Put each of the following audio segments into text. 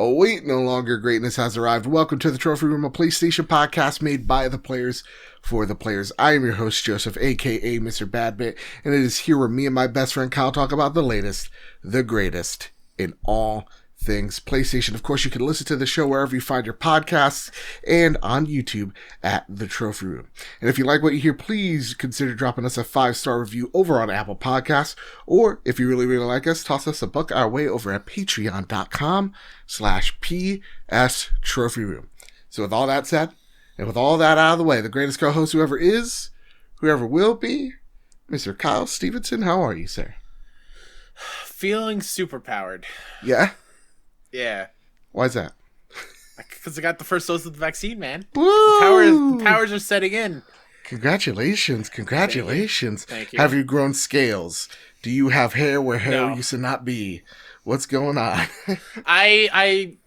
Oh wait, no longer greatness has arrived. Welcome to the Trophy Room, a PlayStation podcast made by the players for the players. I am your host, Joseph, aka Mr. Badbit, and it is here where me and my best friend Kyle talk about the latest, the greatest in all things PlayStation. Of course, you can listen to the show wherever you find your podcasts and on YouTube at the Trophy Room. And if you like what you hear, please consider dropping us a 5-star review over on Apple Podcasts, or if you really like us, toss us a buck our way over at patreon.com/PS Trophy Room. So with all that said, and with all that out of the way, the greatest co-host who ever is, whoever will be, Mr. Kyle Stevenson, how are you, sir? Feeling superpowered. Yeah? Yeah. Why is that? Because I got the first dose of the vaccine, man. Woo! The powers are setting in. Congratulations. Thank you. Have you grown scales? Do you have hair where hair used to not be? What's going on? I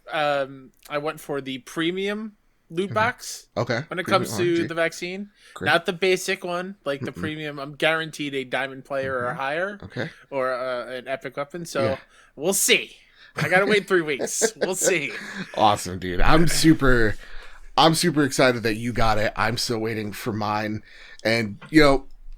went for the premium loot box. Okay. When it comes to the vaccine. Great. Not the basic one, like the premium. I'm guaranteed a diamond player or higher. Okay. Or an epic weapon. So we'll see. I gotta wait 3 weeks. We'll see. Awesome, dude. I'm super excited that you got it. I'm still waiting for mine. And,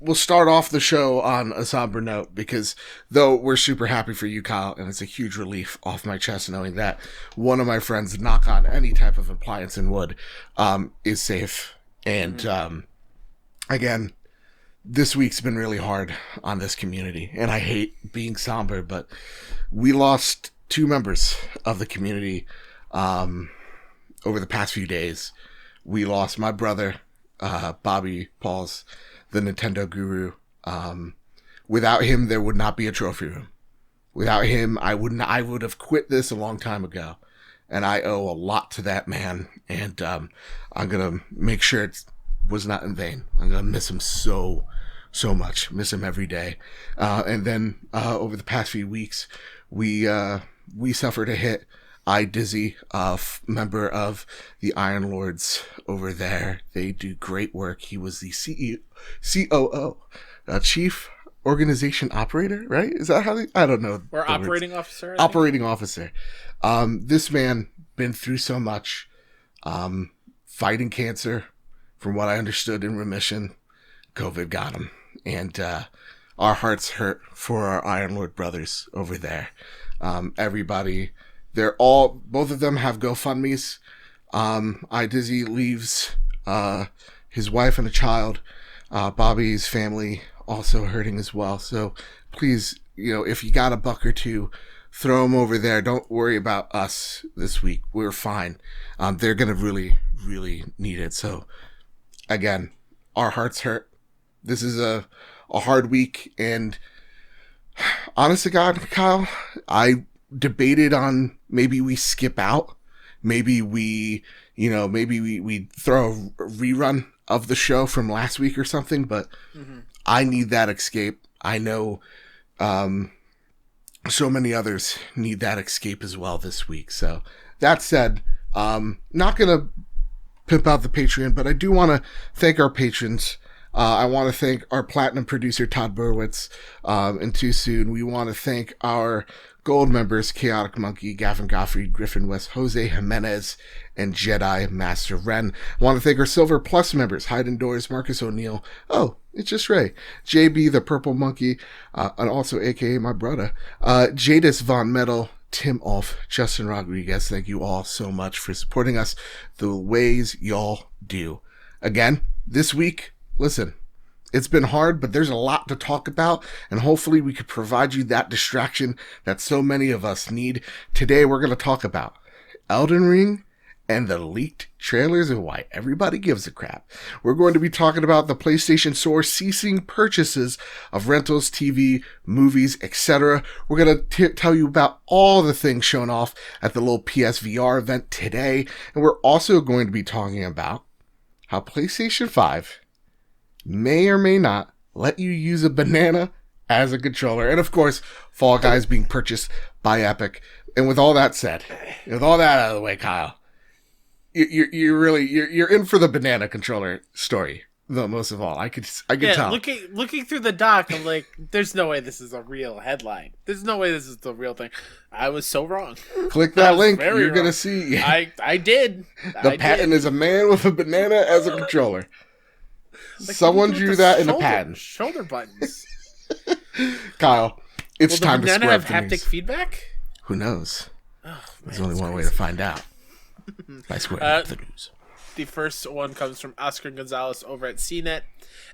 we'll start off the show on a somber note because though we're super happy for you, Kyle, and it's a huge relief off my chest knowing that one of my friends, knock on any type of appliance in wood, is safe. And, again, this week's been really hard on this community. And I hate being somber, but we lost 2 members of the community over the past few days. We lost my brother, Bobby Pauls, the Nintendo guru. Without him, there would not be a trophy room. Without him, I would have quit this a long time ago. And I owe a lot to that man. And I'm going to make sure it was not in vain. I'm going to miss him so much. Miss him every day. And then over the past few weeks, we suffered a hit. Dizzy, member of the Iron Lords over there. They do great work. He was the COO, Chief Organization Operator, right? Is that how I don't know. Or operating officer? Operating officer. This man been through so much, fighting cancer, from what I understood, in remission. COVID got him. And, our hearts hurt for our Iron Lord brothers over there. Everybody, both of them have GoFundMes. Dizzy leaves, his wife and a child. Bobby's family also hurting as well. So please, if you got a buck or two, throw them over there. Don't worry about us this week. We're fine. They're going to really, really need it. So again, our hearts hurt. This is a hard week, and honest to God, Kyle, I debated on maybe we skip out, maybe we throw a rerun of the show from last week or something, but I need that escape. I know so many others need that escape as well this week. So that said, not gonna pimp out the Patreon, but I do want to thank our patrons. I want to thank our platinum producer, Todd Burwitz, and Too Soon. We want to thank our gold members, Chaotic Monkey, Gavin Gottfried, Griffin West, Jose Jimenez, and Jedi Master Ren. I want to thank our Silver Plus members, Hide Indoors, Marcus O'Neill. Oh, it's just Ray. JB, the Purple Monkey, and also AKA my brother, Jadis Von Metal, Tim Ulf, Justin Rodriguez. Thank you all so much for supporting us the ways y'all do. Again, this week, listen, it's been hard, but there's a lot to talk about, and hopefully we could provide you that distraction that so many of us need. Today we're going to talk about Elden Ring and the leaked trailers and why everybody gives a crap. We're going to be talking about the PlayStation Store ceasing purchases of rentals, TV, movies, etc. We're going to tell you about all the things shown off at the little PSVR event today, and we're also going to be talking about how PlayStation 5 may or may not let you use a banana as a controller. And of course, Fall Guys being purchased by Epic. And with all that said, with all that out of the way, Kyle, you're in for the banana controller story, No, most of all, I could Yeah, tell. looking through the doc, I'm like, there's no way this is a real headline. There's no way this is the real thing. I was so wrong. Click that link. very You're gonna wrong. see. I did. The patent is a man with a banana as a controller. Like, Someone drew that in a patent. Shoulder buttons. Kyle, it's time to square square have the haptic news. feedback? Who knows? Oh, There's only one way to find out. By squaring up the news. The first one comes from Oscar Gonzalez over at CNET.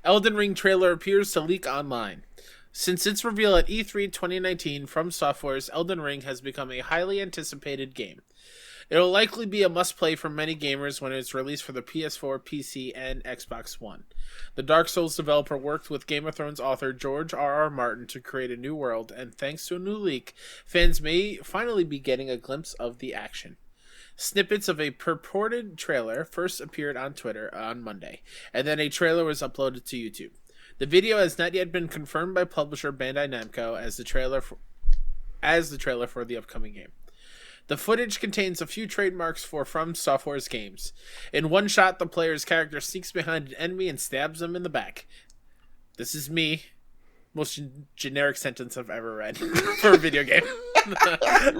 Elden Ring trailer appears to leak online. Since its reveal at E3 2019, From Software's Elden Ring has become a highly anticipated game. It will likely be a must-play for many gamers when it's released for the PS4, PC, and Xbox One. The Dark Souls developer worked with Game of Thrones author George R.R. Martin to create a new world, and thanks to a new leak, fans may finally be getting a glimpse of the action. Snippets of a purported trailer first appeared on Twitter on Monday, and then a trailer was uploaded to YouTube. The video has not yet been confirmed by publisher Bandai Namco as the trailer for the upcoming game. The footage contains a few trademarks for From Software's games. In one shot, the player's character sneaks behind an enemy and stabs them in the back. This is me. Most generic sentence I've ever read for a video game.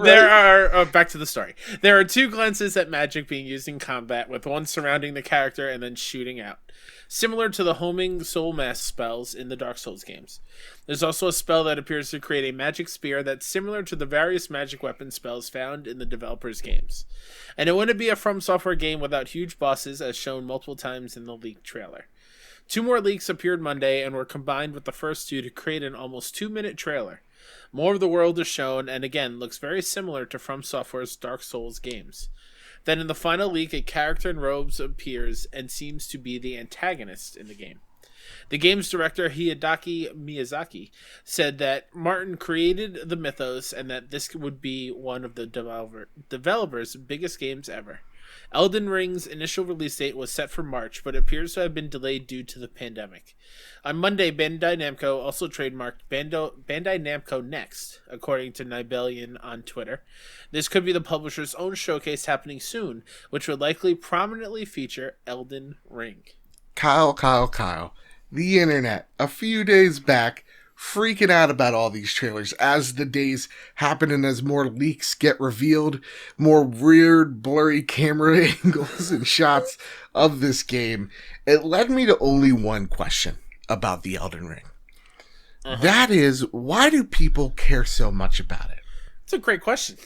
There are back to the story. There are 2 glances at magic being used in combat, with one surrounding the character and then shooting out, similar to the homing soul mask spells in the Dark Souls games. There's also a spell that appears to create a magic spear that's similar to the various magic weapon spells found in the developers' games. And it wouldn't be a From Software game without huge bosses, as shown multiple times in the leaked trailer. 2 more leaks appeared Monday and were combined with the first 2 to create an almost 2-minute trailer. More of the world is shown, and again looks very similar to From Software's Dark Souls games. Then in the final leak, a character in robes appears and seems to be the antagonist in the game. The game's director, Hidetaka Miyazaki, said that Martin created the Mythos and that this would be one of the developers' biggest games ever. Elden Ring's initial release date was set for March, but appears to have been delayed due to the pandemic. On Monday, Bandai Namco also trademarked Bandai Namco Next, according to Nibelian on Twitter. This could be the publisher's own showcase happening soon, which would likely prominently feature Elden Ring. Kyle. The internet, a few days back, freaking out about all these trailers as the days happen and as more leaks get revealed, more weird, blurry camera angles and shots of this game. It led me to only one question about the Elden Ring. That is, why do people care so much about it? It's a great question.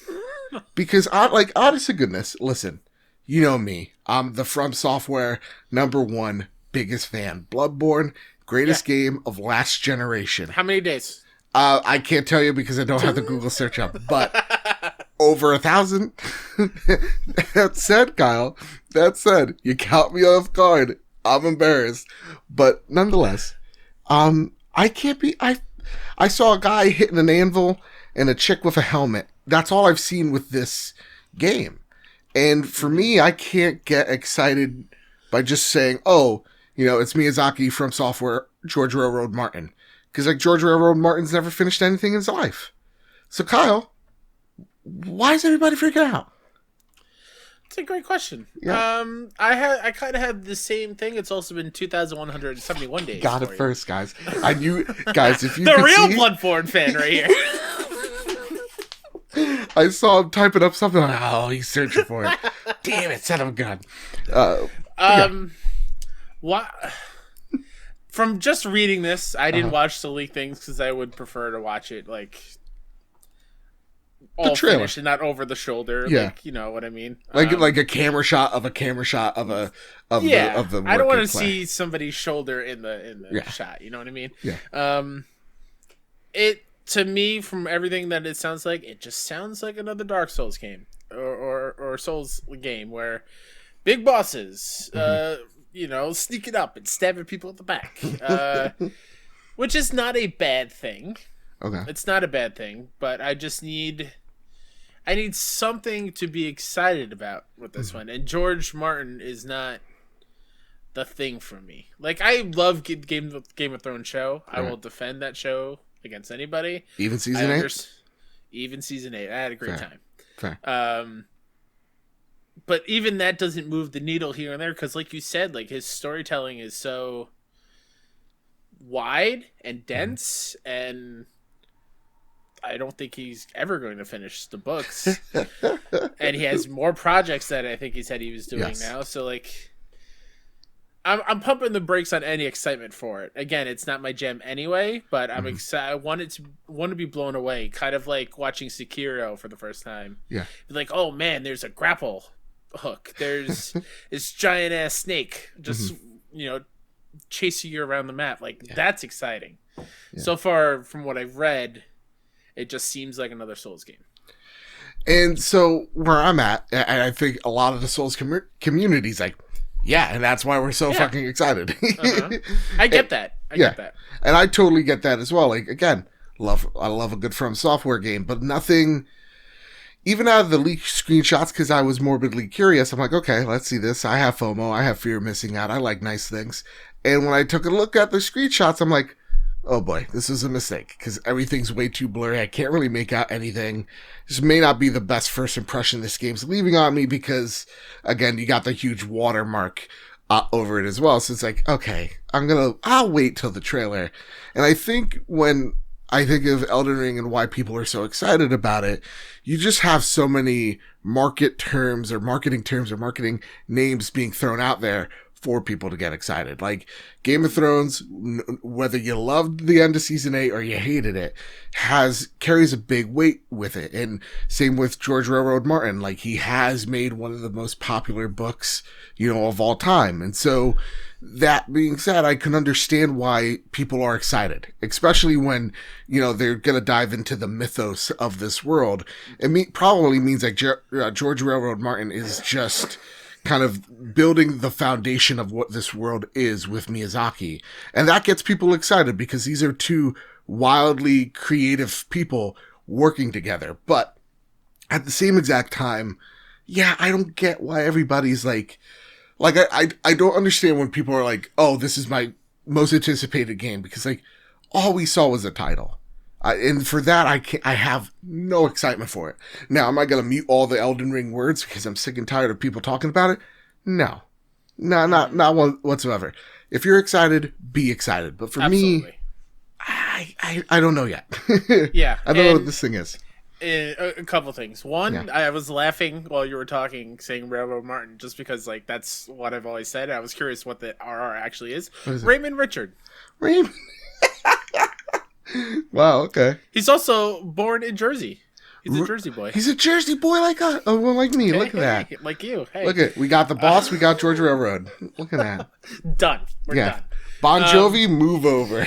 Because, honest to goodness, listen, you know me. I'm the From Software #1 biggest fan. Bloodborne, greatest game of last generation. How many days? I can't tell you because I don't have the Google search up, but over 1,000. That said, Kyle, you caught me off guard. I'm embarrassed. But nonetheless, I saw a guy hitting an anvil and a chick with a helmet. That's all I've seen with this game. And for me, I can't get excited by just saying, oh, it's Miyazaki From Software, George R.R. Martin. Because, George R.R. Martin's never finished anything in his life. So, Kyle, why is everybody freaking out? It's a great question. Yeah. I kind of had the same thing. It's also been 2,171 days. Got it first, guys. I knew, guys, if you the could real see, Bloodborne fan right here. I saw him typing up something. Oh, he's searching for it. Damn it, son of a gun. What? From just reading this, I didn't watch the leak things because I would prefer to watch it all finished and not over the shoulder. Yeah, you know what I mean. Like a camera shot of the I don't want to see somebody's shoulder in the shot. You know what I mean? Yeah. It to me, from everything that it sounds like, it just sounds like another Dark Souls game or Souls game where big bosses. Sneaking up and stabbing people at the back. Which is not a bad thing. Okay. It's not a bad thing, but I need something to be excited about with this one. And George Martin is not the thing for me. I love Game of Thrones show. Right. I will defend that show against anybody. Even season 8? Even season 8. I had a great time. Fair. But even that doesn't move the needle here and there because, like you said, his storytelling is so wide and dense, and I don't think he's ever going to finish the books. And he has more projects that I think he said he was doing now. So like, I'm pumping the brakes on any excitement for it. Again, it's not my jam anyway, but I'm excited. I want to be blown away, kind of like watching Sekiro for the first time. Yeah, like, oh man, there's a grapple hook. There's this giant ass snake just chasing you around the map. Like that's exciting. Yeah. So far, from what I've read, it just seems like another Souls game. And so where I'm at, and I think a lot of the Souls community's like, yeah, and that's why we're so fucking excited. I get that. I get that. And I totally get that as well. Like, again, I love a good From Software game, but nothing, even out of the leaked screenshots, because I was morbidly curious, I'm like, okay, let's see this. I have FOMO. I have fear of missing out. I like nice things. And when I took a look at the screenshots, I'm like, oh boy, this is a mistake, because everything's way too blurry. I can't really make out anything. This may not be the best first impression this game's leaving on me, because, again, you got the huge watermark over it as well. So it's like, okay, I'll wait till the trailer. And I think when I think of Elden Ring and why people are so excited about it, you just have so many marketing terms or marketing names being thrown out there for people to get excited. Like Game of Thrones, whether you loved the end of season 8 or you hated it, carries a big weight with it. And same with George Railroad Martin. Like, he has made one of the most popular books, of all time. And so that being said, I can understand why people are excited, especially when, they're going to dive into the mythos of this world. It probably means like George Railroad Martin is just kind of building the foundation of what this world is with Miyazaki. And that gets people excited because these are two wildly creative people working together. But at the same exact time, I don't get why everybody's like I don't understand when people are like, oh, this is my most anticipated game, because like all we saw was a title. And for that, I have no excitement for it. Now, am I going to mute all the Elden Ring words because I'm sick and tired of people talking about it? No, not one whatsoever. If you're excited, be excited. But for me, I don't know yet. Yeah. I don't know what this thing is. A couple things. One, I was laughing while you were talking, saying Railroad Martin, just because like that's what I've always said. I was curious what the RR actually is. Raymond Richard. Raymond. Wow, okay. He's also born in Jersey. He's a Jersey boy. He's a Jersey boy like me. Look at that. Like you. Hey. Look at we got the boss, we got George Railroad. Look at that. Done. We're done. Bon Jovi, move over.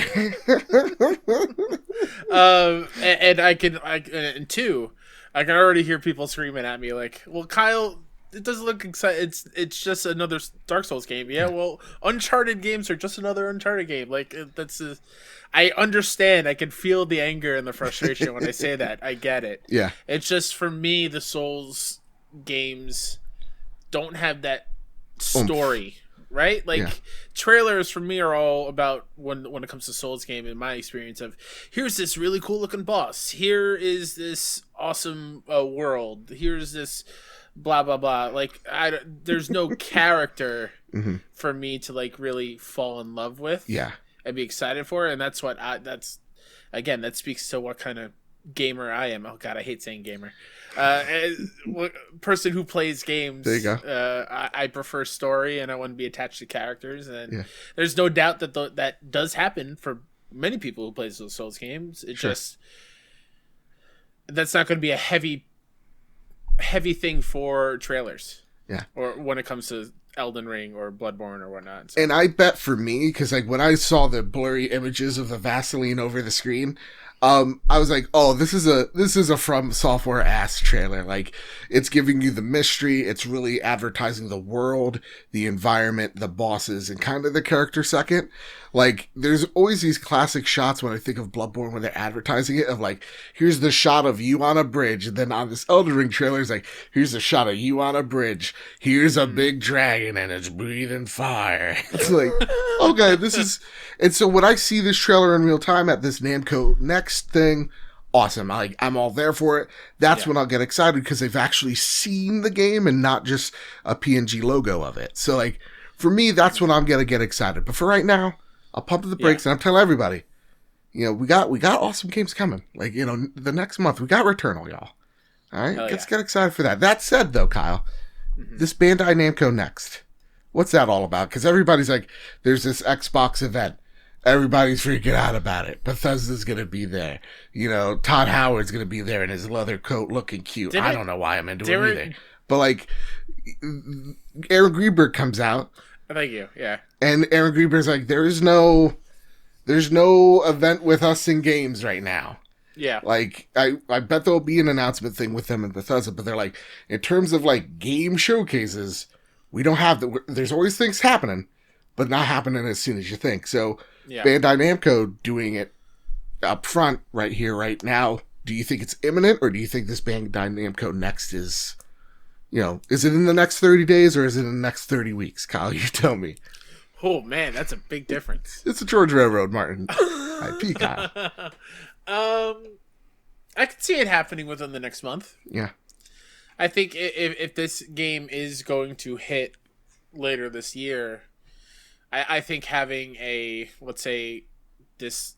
And two, I can already hear people screaming at me like, well, Kyle, it doesn't look exciting. It's just another Dark Souls game. Yeah, well, Uncharted games are just another Uncharted game. Like, I understand. I can feel the anger and the frustration when I say that. I get it. Yeah. It's just, for me, the Souls games don't have that story, right? Like, trailers for me are all about, when it comes to Souls game, in my experience, of here's this really cool looking boss. Here is this awesome world. Here's this blah, blah, blah. Like, there's no character for me to, like, really fall in love with. Yeah. And be excited for it, and that's what that speaks to what kind of gamer I am. Oh god, I hate saying gamer. Person who plays games. There you go. I prefer story, and I want to be attached to characters, and there's no doubt that that does happen for many people who play those Souls games. It just, that's not going to be a heavy thing for trailers. Yeah. Or when it comes to Elden Ring or Bloodborne or whatnot. So. And I bet for me, because like when I saw the blurry images of the Vaseline over the screen, I was like, oh, this is a From Software ass trailer. Like, it's giving you the mystery. It's really advertising the world, the environment, the bosses, and kind of the character second. Like, there's always these classic shots when I think of Bloodborne when they're advertising it of like, here's the shot of you on a bridge. And then on this Elden Ring trailer, it's like, here's a shot of you on a bridge. Here's a big dragon and it's breathing fire. It's like, okay, this is... And so when I see this trailer in real time at this Namco Next thing, awesome. I'm all there for it. That's when I'll get excited because they've actually seen the game and not just a PNG logo of it. So like, for me, that's when I'm going to get excited. But for right now, I'll pump the brakes, and I'm telling everybody, we got awesome games coming. Like, the next month, we got Returnal, y'all. All right? Let's get excited for that. That said, though, Kyle, this Bandai Namco Next, what's that all about? Because everybody's like, there's this Xbox event. Everybody's freaking out about it. Bethesda's going to be there. Todd Howard's going to be there in his leather coat looking cute. I don't know why I'm into him either. But, like, Aaron Greenberg comes out. Thank you, yeah. And Aaron Greenberg's like, there's no event with us in games right now. Yeah. Like, I bet there'll be an announcement thing with them in Bethesda, but they're like, in terms of, like, game showcases, we don't have there's always things happening, but not happening as soon as you think. So, Bandai Namco doing it up front right here, right now, do you think it's imminent, or do you think this Bandai Namco Next is, is it in the next 30 days, or is it in the next 30 weeks? Kyle, you tell me. Oh, man, that's a big difference. It's a George Railroad, Martin. IP, Kyle. I could see it happening within the next month. Yeah. I think if this game is going to hit later this year, I think having let's say this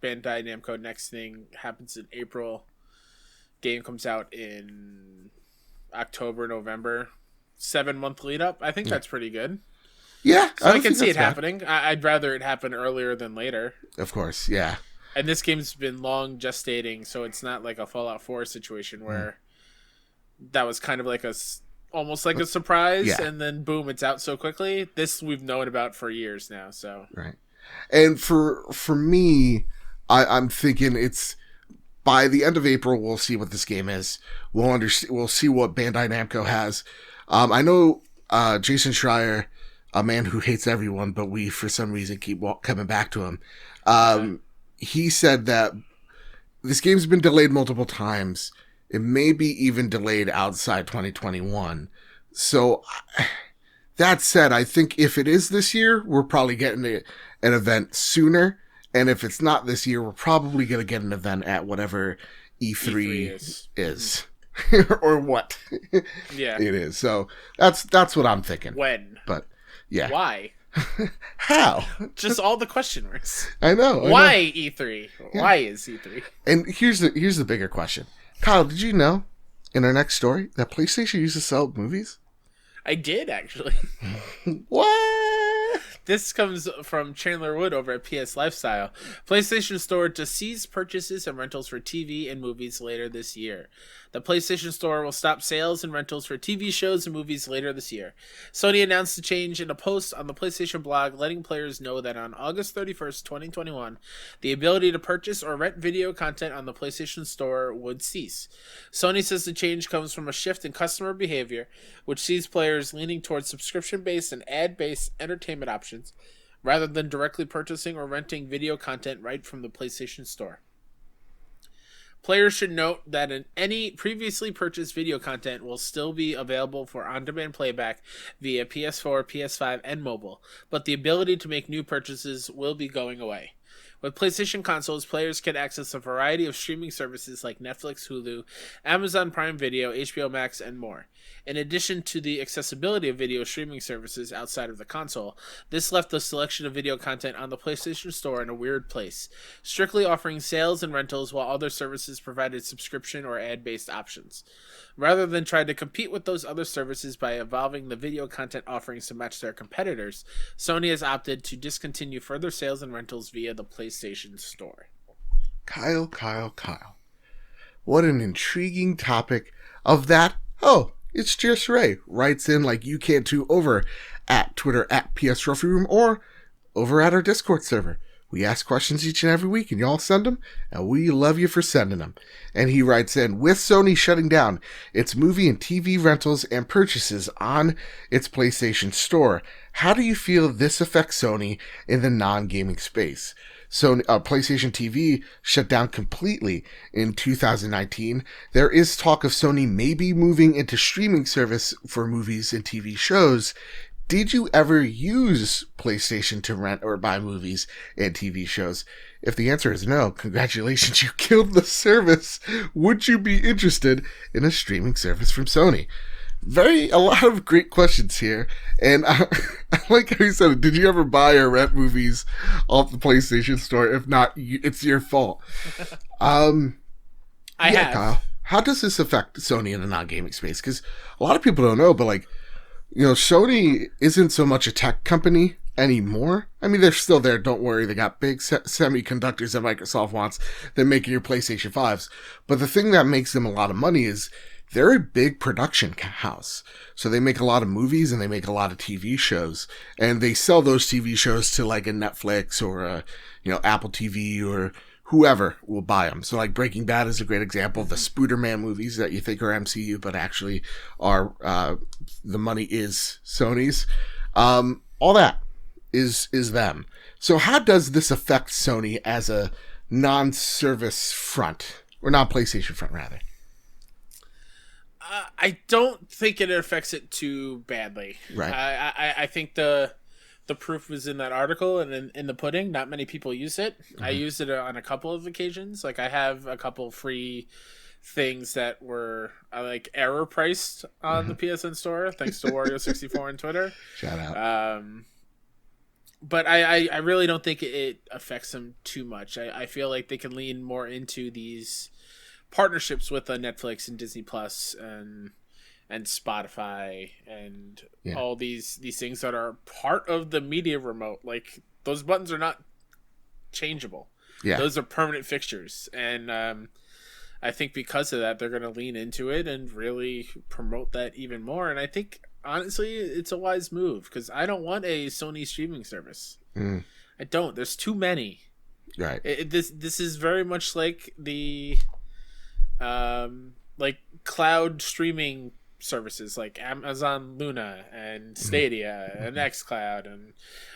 Bandai Namco Next thing happens in April, game comes out in October, November, 7-month lead up. I think that's pretty good. Yeah. So I can see it happening. I'd rather it happen earlier than later. Of course, yeah. And this game's been long gestating, so it's not like a Fallout 4 situation where that was kind of like almost like a surprise, and then boom, it's out so quickly. This we've known about for years now, so. Right. And for me, I'm thinking it's by the end of April, we'll see what this game is. We'll see what Bandai Namco has. I know Jason Schreier, a man who hates everyone, but we, for some reason, keep coming back to him. He said that this game's been delayed multiple times. It may be even delayed outside 2021. So, that said, I think if it is this year, we're probably getting an event sooner. And if it's not this year, we're probably going to get an event at whatever E3 is. Or what. Yeah. It is. So, that's what I'm thinking. When? But, yeah. Why? How? Just all the question marks. I know. Why E3? Yeah. Why is E3? And here's the bigger question. Kyle, did you know in our next story that PlayStation used to sell movies? I did, actually. What? This comes from Chandler Wood over at PS Lifestyle. PlayStation Store to cease purchases and rentals for TV and movies later this year. The PlayStation Store will stop sales and rentals for TV shows and movies later this year. Sony announced the change in a post on the PlayStation blog, letting players know that on August 31st, 2021, the ability to purchase or rent video content on the PlayStation Store would cease. Sony says the change comes from a shift in customer behavior, which sees players leaning towards subscription-based and ad-based entertainment options, rather than directly purchasing or renting video content right from the PlayStation Store. Players should note that any previously purchased video content will still be available for on-demand playback via PS4, PS5, and mobile, but the ability to make new purchases will be going away. With PlayStation consoles, players can access a variety of streaming services like Netflix, Hulu, Amazon Prime Video, HBO Max, and more. In addition to the accessibility of video streaming services outside of the console, this left the selection of video content on the PlayStation Store in a weird place, strictly offering sales and rentals while other services provided subscription or ad-based options. Rather than try to compete with those other services by evolving the video content offerings to match their competitors, Sony has opted to discontinue further sales and rentals via the PlayStation Store. Kyle. What an intriguing topic of that. Oh, it's Just Ray. Writes in like you can too over at Twitter at PS Trophy Room or over at our Discord server. We ask questions each and every week, and y'all send them, and we love you for sending them. And he writes in, with Sony shutting down its movie and TV rentals and purchases on its PlayStation Store, how do you feel this affects Sony in the non-gaming space? Sony, PlayStation TV shut down completely in 2019. There is talk of Sony maybe moving into streaming service for movies and TV shows. Did you ever use PlayStation to rent or buy movies and TV shows? If the answer is no, congratulations, you killed the service. Would you be interested in a streaming service from Sony? a lot of great questions here. And I like how you said it. Did you ever buy or rent movies off the PlayStation Store? If not, it's your fault. I have. Kyle, how does this affect Sony in the non-gaming space? Because a lot of people don't know, but like, Sony isn't so much a tech company anymore. I mean, they're still there. Don't worry. They got big semiconductors that Microsoft wants. They're making your PlayStation 5s. But the thing that makes them a lot of money is they're a big production house. So they make a lot of movies and they make a lot of TV shows. And they sell those TV shows to like a Netflix or a, Apple TV or whoever will buy them. So like Breaking Bad is a great example of the Spooderman movies that you think are MCU, but actually are, the money is Sony's. All that is them. So how does this affect Sony as a non-service front, or non-PlayStation front rather? I don't think it affects it too badly. Right. I think the proof was in that article and in the pudding. Not many people use it. Mm-hmm. I used it on a couple of occasions. Like I have a couple free things that were like error priced on the PSN store, thanks to Wario64 on Twitter. Shout out. But I really don't think it affects them too much. I feel like they can lean more into these partnerships with Netflix and Disney Plus and Spotify and all these things that are part of the media remote. Like those buttons are not changeable. Yeah. Those are permanent fixtures. And I think because of that, they're going to lean into it and really promote that even more. And I think, honestly, it's a wise move because I don't want a Sony streaming service. I don't. There's too many. Right. This is very much like the like cloud streaming services like Amazon Luna and Stadia and XCloud and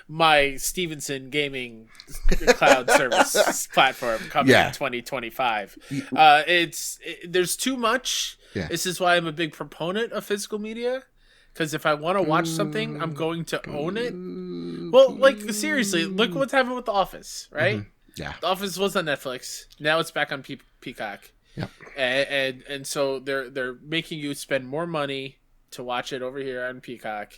my Stevenson gaming cloud service platform coming in 2025. There's too much. Yeah. This is why I'm a big proponent of physical media. Because if I want to watch something, I'm going to own it. Well, like, seriously, look what's happened with The Office, right? Yeah. The Office was on Netflix. Now it's back on Peacock. Yep. And so they're making you spend more money to watch it over here on Peacock,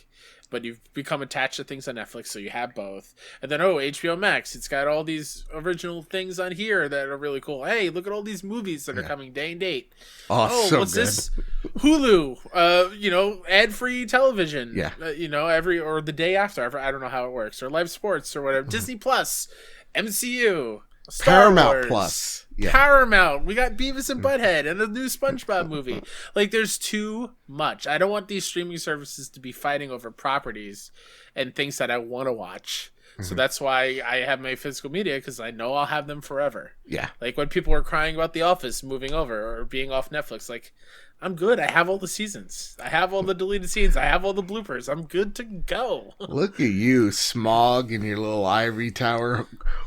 but you've become attached to things on Netflix, so you have both. And then, HBO Max, it's got all these original things on here that are really cool. Hey, look at all these movies that are coming day and date. So what's good. This? Hulu, ad-free television. Yeah. Every or the day after. I don't know how it works. Or live sports or whatever. Disney Plus, MCU, Star Paramount Wars, Plus. Yeah. Paramount. We got Beavis and Butthead and a new SpongeBob movie. Like, there's too much. I don't want these streaming services to be fighting over properties and things that I want to watch. So that's why I have my physical media, because I know I'll have them forever. Yeah. Like when people were crying about The Office moving over or being off Netflix, like, I'm good. I have all the seasons. I have all the deleted scenes. I have all the bloopers. I'm good to go. Look at you, Smog, in your little ivory tower,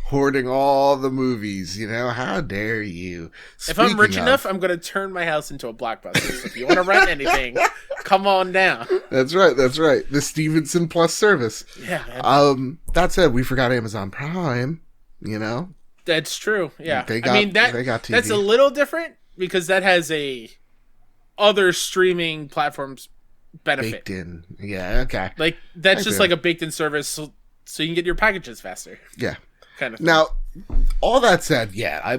hoarding all the movies. How dare you? If I'm rich enough, I'm going to turn my house into a Blockbuster. So if you want to rent anything, come on down. That's right. The Stevenson Plus service. Yeah, man. That said, we forgot Amazon Prime, That's true. Yeah. They got TV. That's a little different because that has a other streaming platforms benefit. Baked in. Yeah, okay. Like, that's just like a baked in service so you can get your packages faster. Yeah. Kind of thing. Now, all that said, yeah,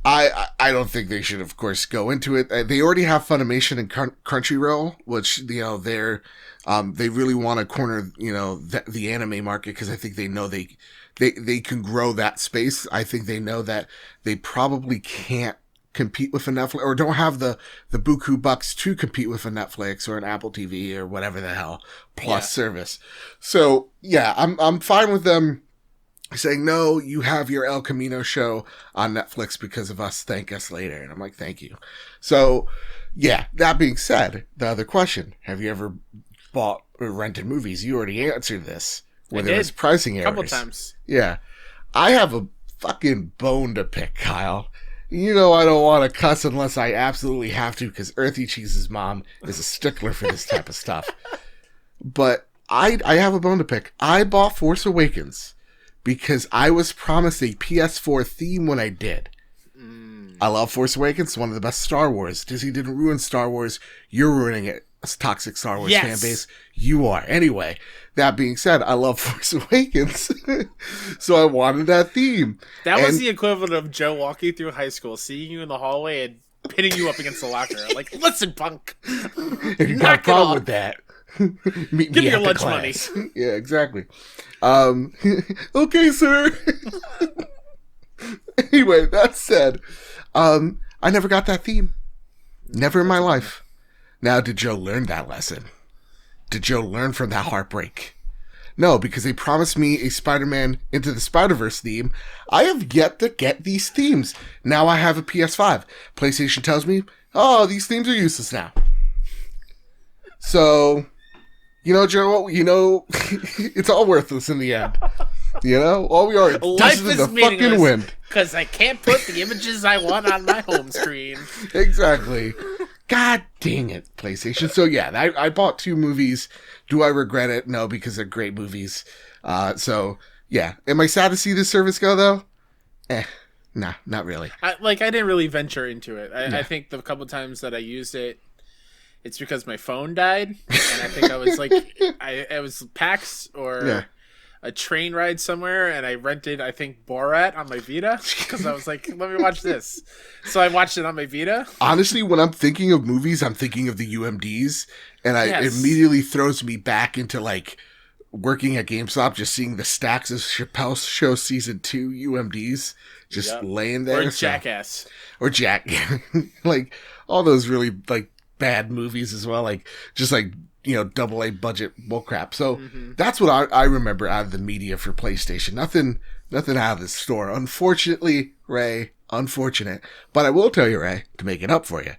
I don't think they should, of course, go into it. They already have Funimation and Crunchyroll, which, they really want to corner, the anime market because I think they know they can grow that space. I think they know that they probably can't compete with a Netflix or don't have the buku bucks to compete with a Netflix or an Apple TV or whatever the hell plus service. So yeah, I'm fine with them saying, no, you have your El Camino show on Netflix because of us. Thank us later. And I'm like, thank you. So yeah, that being said, the other question, have you ever bought or rented movies? You already answered this. Whether it's pricing errors. A couple times. Yeah. I have a fucking bone to pick, Kyle. I don't want to cuss unless I absolutely have to because Earthy Cheese's mom is a stickler for this type of stuff. But I have a bone to pick. I bought Force Awakens because I was promised a PS4 theme when I did. I love Force Awakens. It's one of the best Star Wars. Disney didn't ruin Star Wars. You're ruining it. toxic Star Wars fan base. You are. Anyway, that being said, I love Force Awakens. So I wanted that theme. That was the equivalent of Joe walking through high school, seeing you in the hallway and pitting you up against the locker. Like, listen, punk. If you got a problem with that, give me your lunch class. Money. Yeah, exactly. Okay, sir. Anyway, that said, I never got that theme. Never in my life. Now, did Joe learn that lesson? Did Joe learn from that heartbreak? No, because they promised me a Spider-Man Into the Spider-Verse theme. I have yet to get these themes. Now I have a PS5. PlayStation tells me, oh, these themes are useless now. So, you know, Joe, you know, it's all worthless in the end. You know, all we are life is the fucking wind. Because I can't put the images I want on my home screen. Exactly. God dang it, PlayStation. So yeah, I bought 2 movies. Do I regret it? No, because they're great movies. So yeah. Am I sad to see this service go though? Nah, not really. I didn't really venture into it. I think the couple times that I used it, it's because my phone died, and I think I was like, it was PAX or a train ride somewhere, and I rented, I think, Borat on my Vita, because I was like, let me watch this. So I watched it on my Vita. Honestly, when I'm thinking of movies, I'm thinking of the UMDs, and it immediately throws me back into, like, working at GameStop, just seeing the stacks of Chappelle's Show Season 2 UMDs just laying there. Or Jackass. Or like, all those really, like, bad movies as well, like, just, like, you know, AA budget bullcrap. So that's what I remember out of the media for PlayStation. Nothing out of the store. Unfortunately, Ray, unfortunate. But I will tell you, Ray, to make it up for you,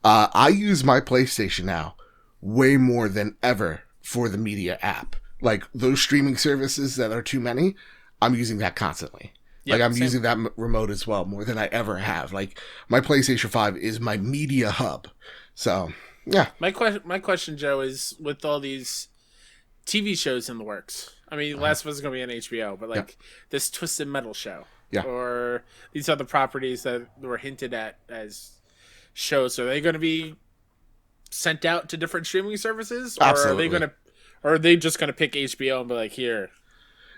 I use my PlayStation now way more than ever for the media app. Like those streaming services that are too many, I'm using that constantly. Like I'm using that remote as well more than I ever have. Like my PlayStation 5 is my media hub. So yeah. My question, Joe, is with all these TV shows in the works. I mean, Last of Us is going to be on HBO, but like this Twisted Metal show, or these other properties that were hinted at as shows, are they going to be sent out to different streaming services, or Absolutely. are they just going to pick HBO and be like, here?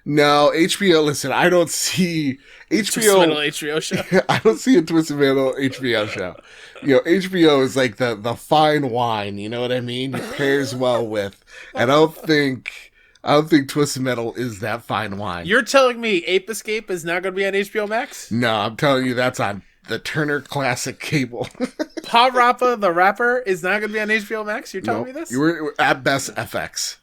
No, HBO. Listen, I don't see HBO. Twisted Metal HBO show. I don't see a Twisted Metal HBO show. You know, HBO is like the fine wine. You know what I mean? It pairs well with, and I don't think Twisted Metal is that fine wine. You're telling me Ape Escape is not going to be on HBO Max? No, I'm telling you that's on the Turner Classic cable. Pa Rappa the Rapper is not going to be on HBO Max? You're telling me this? You were at best FX.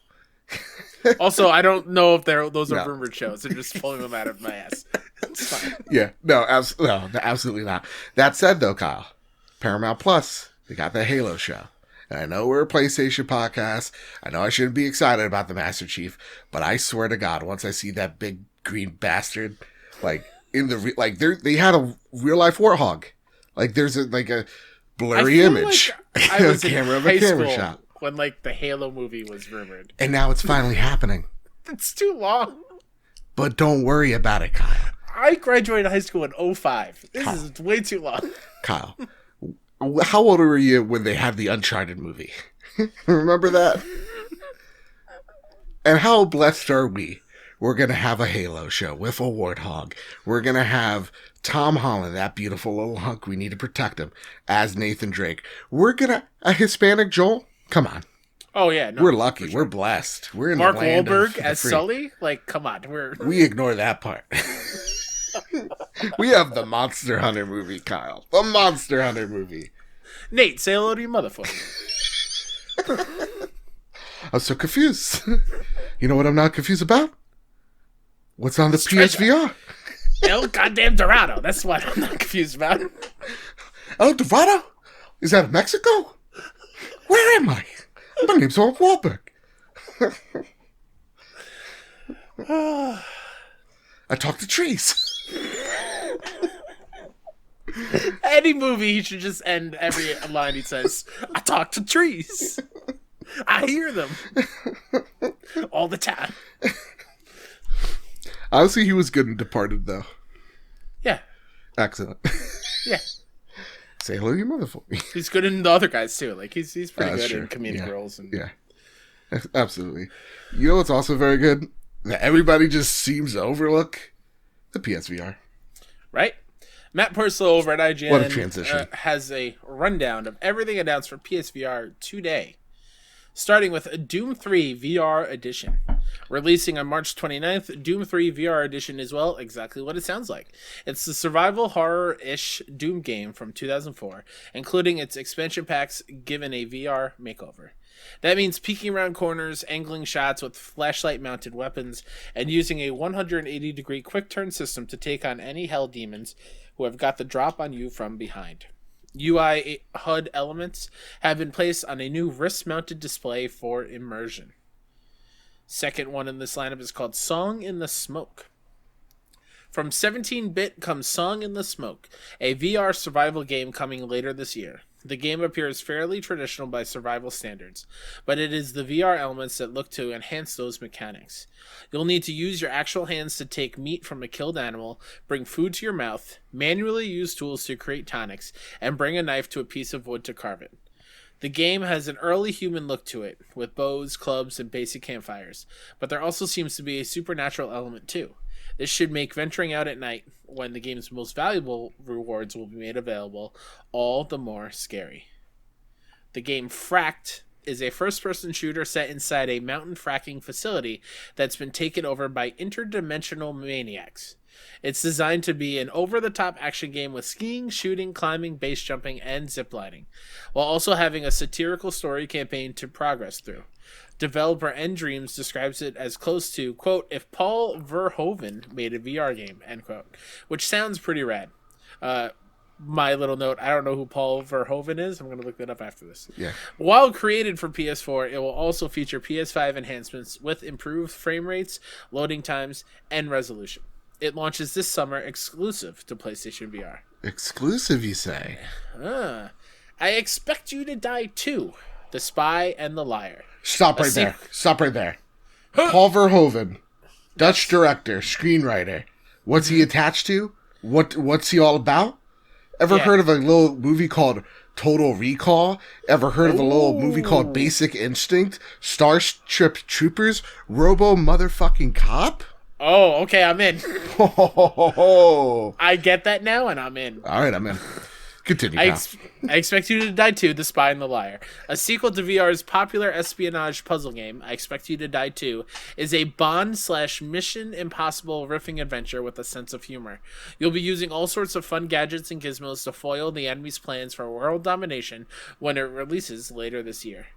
Also, I don't know if those are rumored shows. They're just pulling them out of my ass. It's fine. Yeah, no, absolutely not. That said, though, Kyle, Paramount Plus, they got the Halo show. And I know we're a PlayStation podcast. I know I shouldn't be excited about the Master Chief, but I swear to God, once I see that big green bastard, like in the they had a real life warthog. Like there's a blurry image, like I was camera of a camera shot. When like the Halo movie was rumored. And now it's finally happening. It's too long. But don't worry about it, Kyle. I graduated high school in 2005. This is way too long. Kyle, how old were you when they had the Uncharted movie? Remember that? And how blessed are we? We're going to have a Halo show with a warthog. We're going to have Tom Holland, that beautiful little hunk. We need to protect him, as Nathan Drake. We're going to... A Hispanic Joel? Come on. Oh, yeah. No, we're lucky. Sure. We're blessed. We're in Mark the land Wahlberg of as free. Sully? Like, come on. We ignore that part. We have the Monster Hunter movie, Kyle. The Monster Hunter movie. Nate, say hello to your motherfucker. I'm so confused. You know what I'm not confused about? What's on the PSVR? El goddamn Dorado. That's what I'm not confused about. El Dorado? Is that Mexico? Where am I? My name's Mark Wahlberg. I talk to trees. Any movie, he should just end every line he says, I talk to trees. I hear them. All the time. Honestly, he was good in Departed, though. Yeah. Excellent. Yeah. Say hello to your mother for me. He's good in the other guys too. Like he's pretty good True. in comedic roles. And... Yeah, absolutely. You know what's also very good that everybody just seems to overlook? The PSVR. Right? Matt Purslow over at IGN What a transition. Has a rundown of everything announced for PSVR today. Starting with Doom 3 VR Edition. Releasing on March 29th, Doom 3 VR Edition is, well, exactly what it sounds like. It's the survival horror-ish Doom game from 2004, including its expansion packs given a VR makeover. That means peeking around corners, angling shots with flashlight-mounted weapons, and using a 180-degree quick-turn system to take on any hell demons who have got the drop on you from behind. UI HUD elements have been placed on a new wrist-mounted display for immersion. Second one in this lineup is called Song in the Smoke. From 17-bit comes Song in the Smoke, a VR survival game coming later this year. The game appears fairly traditional by survival standards, but it is the VR elements that look to enhance those mechanics. You'll need to use your actual hands to take meat from a killed animal, bring food to your mouth, manually use tools to create tonics, and bring a knife to a piece of wood to carve it. The game has an early human look to it, with bows, clubs, and basic campfires, but there also seems to be a supernatural element too. This should make venturing out at night, when the game's most valuable rewards will be made available, all the more scary. The game Fracked is a first-person shooter set inside a mountain fracking facility that's been taken over by interdimensional maniacs. It's designed to be an over-the-top action game with skiing, shooting, climbing, base jumping, and ziplining, while also having a satirical story campaign to progress through. Developer Endreams describes it as close to, quote, if Paul Verhoeven made a VR game, end quote, which sounds pretty rad. My little note, I don't know who Paul Verhoeven is. I'm going to look that up after this. Yeah. While created for PS4, it will also feature PS5 enhancements with improved frame rates, loading times, and resolution. It launches this summer exclusive to PlayStation VR. Exclusive, you say? I Expect You to Die Too, The Spy and the Liar. Stop right there. Stop right there. Paul Verhoeven, Dutch director, screenwriter. What's he attached to? What's he all about? Ever heard of a little movie called Total Recall? Ever heard of a little movie called Basic Instinct? Starship Troopers? Robo motherfucking Cop? Oh, okay, I'm in. Oh. I get that now, and I'm in. All right, I'm in. Continue. I Expect You to Die Too, The Spy and the Liar. A sequel to VR's popular espionage puzzle game, I Expect You to Die Too, is a Bond/Mission Impossible riffing adventure with a sense of humor. You'll be using all sorts of fun gadgets and gizmos to foil the enemy's plans for world domination when it releases later this year.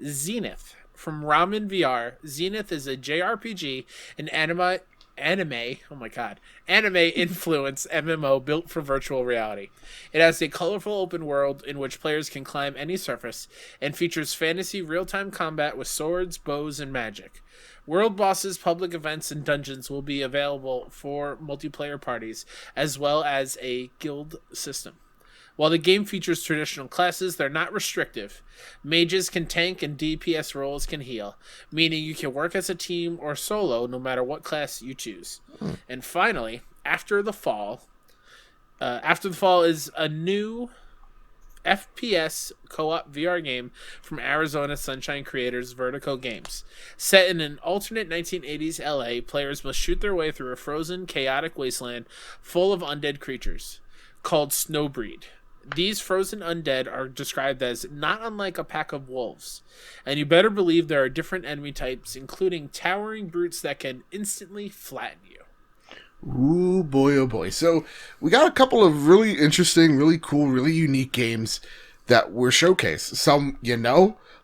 Zenith. From Ramen VR, Zenith is a JRPG, an anime influenced MMO built for virtual reality. It has a colorful open world in which players can climb any surface and features fantasy real-time combat with swords, bows, and magic. World bosses, public events, and dungeons will be available for multiplayer parties, as well as a guild system. While the game features traditional classes, they're not restrictive. Mages can tank and DPS roles can heal, meaning you can work as a team or solo no matter what class you choose. And finally, After the Fall is a new FPS co-op VR game from Arizona Sunshine creators Vertigo Games. Set in an alternate 1980s LA, players must shoot their way through a frozen, chaotic wasteland full of undead creatures called Snowbreed. These frozen undead are described as not unlike a pack of wolves, and you better believe there are different enemy types, including towering brutes that can instantly flatten you. Ooh, boy, oh boy. So, we got a couple of really interesting, really cool, really unique games that were showcased. Some,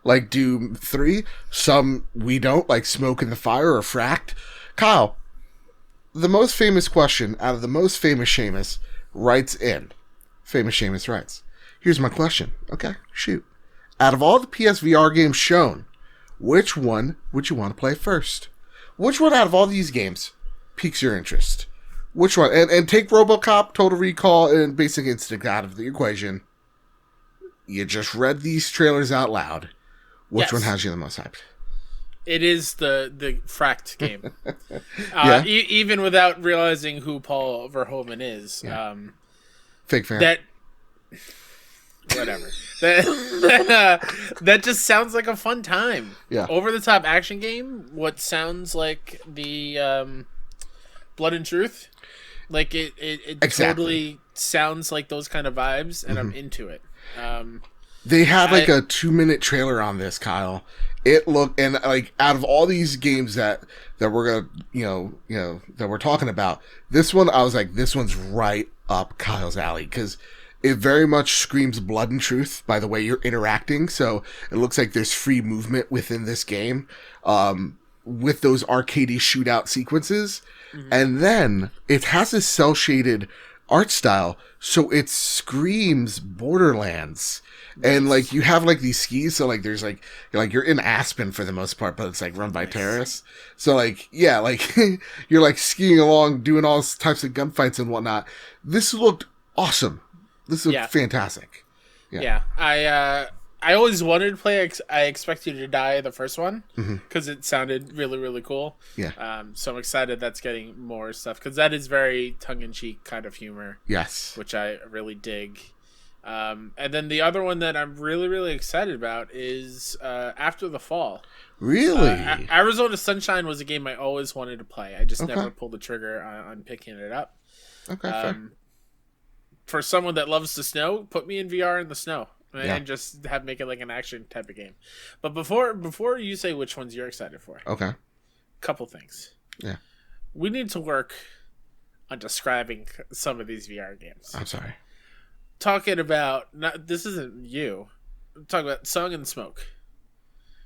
like Doom 3. Some we don't, like Smoke in the Fire or Fracked. Kyle, the most famous question out of the most famous Seamus writes in. Famous Seamus writes, here's my question. Okay, shoot. Out of all the PSVR games shown, which one would you want to play first? Which one out of all these games piques your interest? Which one? And take RoboCop, Total Recall, and Basic Instinct out of the equation. You just read these trailers out loud. Which one has you the most hyped? It is the Fracked game. Yeah. Even without realizing who Paul Verhoeven is. Yeah. Fake fan. whatever. That just sounds like a fun time. Yeah. Over the top action game. What sounds like the Blood and Truth. Like it Exactly. totally sounds like those kind of vibes, and I'm into it. They had like a 2-minute trailer on this, Kyle. It looked, and like out of all these games that we're gonna that we're talking about, this one I was like, this one's right up Kyle's alley because it very much screams Blood and Truth by the way you're interacting. So it looks like there's free movement within this game, with those arcadey shootout sequences, and then it has this cel shaded art style, so it screams Borderlands. And like you have like these skis, so like there's like you're in Aspen for the most part, but it's like run by terrorists. So like yeah, like you're like skiing along, doing all types of gunfights and whatnot. This looked awesome. This looked fantastic. Yeah. I always wanted to play. I Expect You to Die, the first one, because it sounded really really cool. Yeah. So I'm excited that's getting more stuff because that is very tongue in cheek kind of humor. Yes. Which I really dig. And then the other one that I'm really, really excited about is After the Fall. Really? Arizona Sunshine was a game I always wanted to play. I just never pulled the trigger on picking it up. Okay, fair. For someone that loves the snow, put me in VR in the snow and just make it like an action type of game. But before you say which ones you're excited for, couple things. Yeah. We need to work on describing some of these VR games. I'm sorry. Talking about this isn't you. I'm talking about Song and Smoke,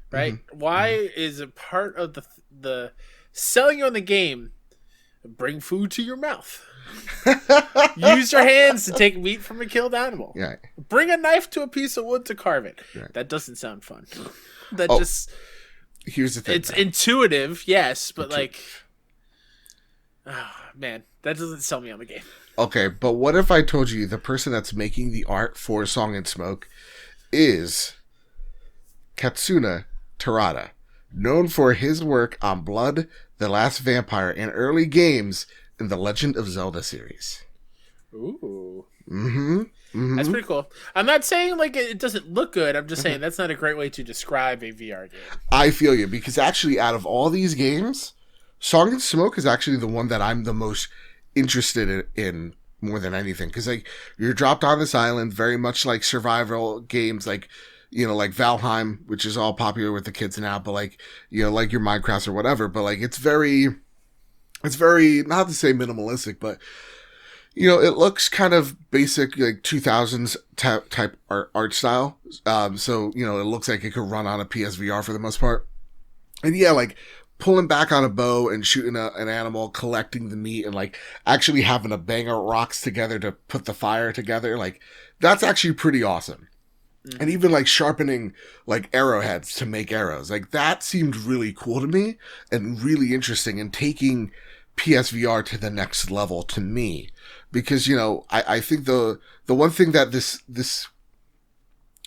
right? Why is it part of the selling you on the game? Bring food to your mouth. Use your hands to take meat from a killed animal. Yeah. Bring a knife to a piece of wood to carve it. Right. That doesn't sound fun. That here's the thing. It's intuitive, yes, but like, oh man, that doesn't sell me on the game. Okay, but what if I told you the person that's making the art for Song and Smoke is Katsuna Terada, known for his work on Blood, The Last Vampire, and early games in the Legend of Zelda series. Ooh. That's pretty cool. I'm not saying like it doesn't look good. I'm just saying that's not a great way to describe a VR game. I feel you, because actually out of all these games, Song and Smoke is actually the one that I'm the most interested in more than anything, because like you're dropped on this island, very much like survival games, like like Valheim, which is all popular with the kids now, but like like your Minecraft or whatever, but like it's very not to say minimalistic, but it looks kind of basic, like 2000s type art style. So it looks like it could run on a PSVR for the most part, and like pulling back on a bow and shooting an animal, collecting the meat, and like actually having to bang our rocks together to put the fire together. Like that's actually pretty awesome. And even like sharpening like arrowheads to make arrows. Like that seemed really cool to me and really interesting, and taking PSVR to the next level to me, because, I think the one thing that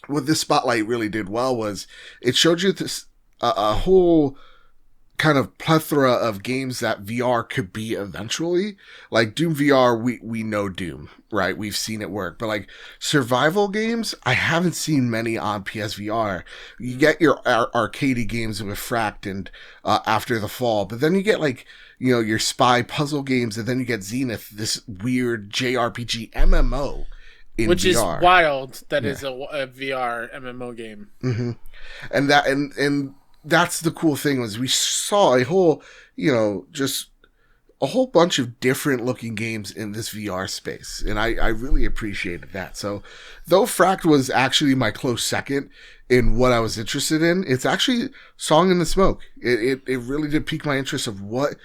what this spotlight really did well was it showed you this, a whole kind of plethora of games that VR could be eventually. Like Doom VR, we know Doom, right? We've seen it work. But like survival games, I haven't seen many on PSVR. You get your arcadey games with Fracked and After the Fall, but then you get like, your spy puzzle games, and then you get Zenith, this weird JRPG MMO in Which VR. Is wild. That is a VR MMO game. And that, and that's the cool thing, was we saw a whole, just a whole bunch of different looking games in this VR space. And I really appreciated that. So though Fracked was actually my close second in what I was interested in, it's actually Song in the Smoke. It really did pique my interest of what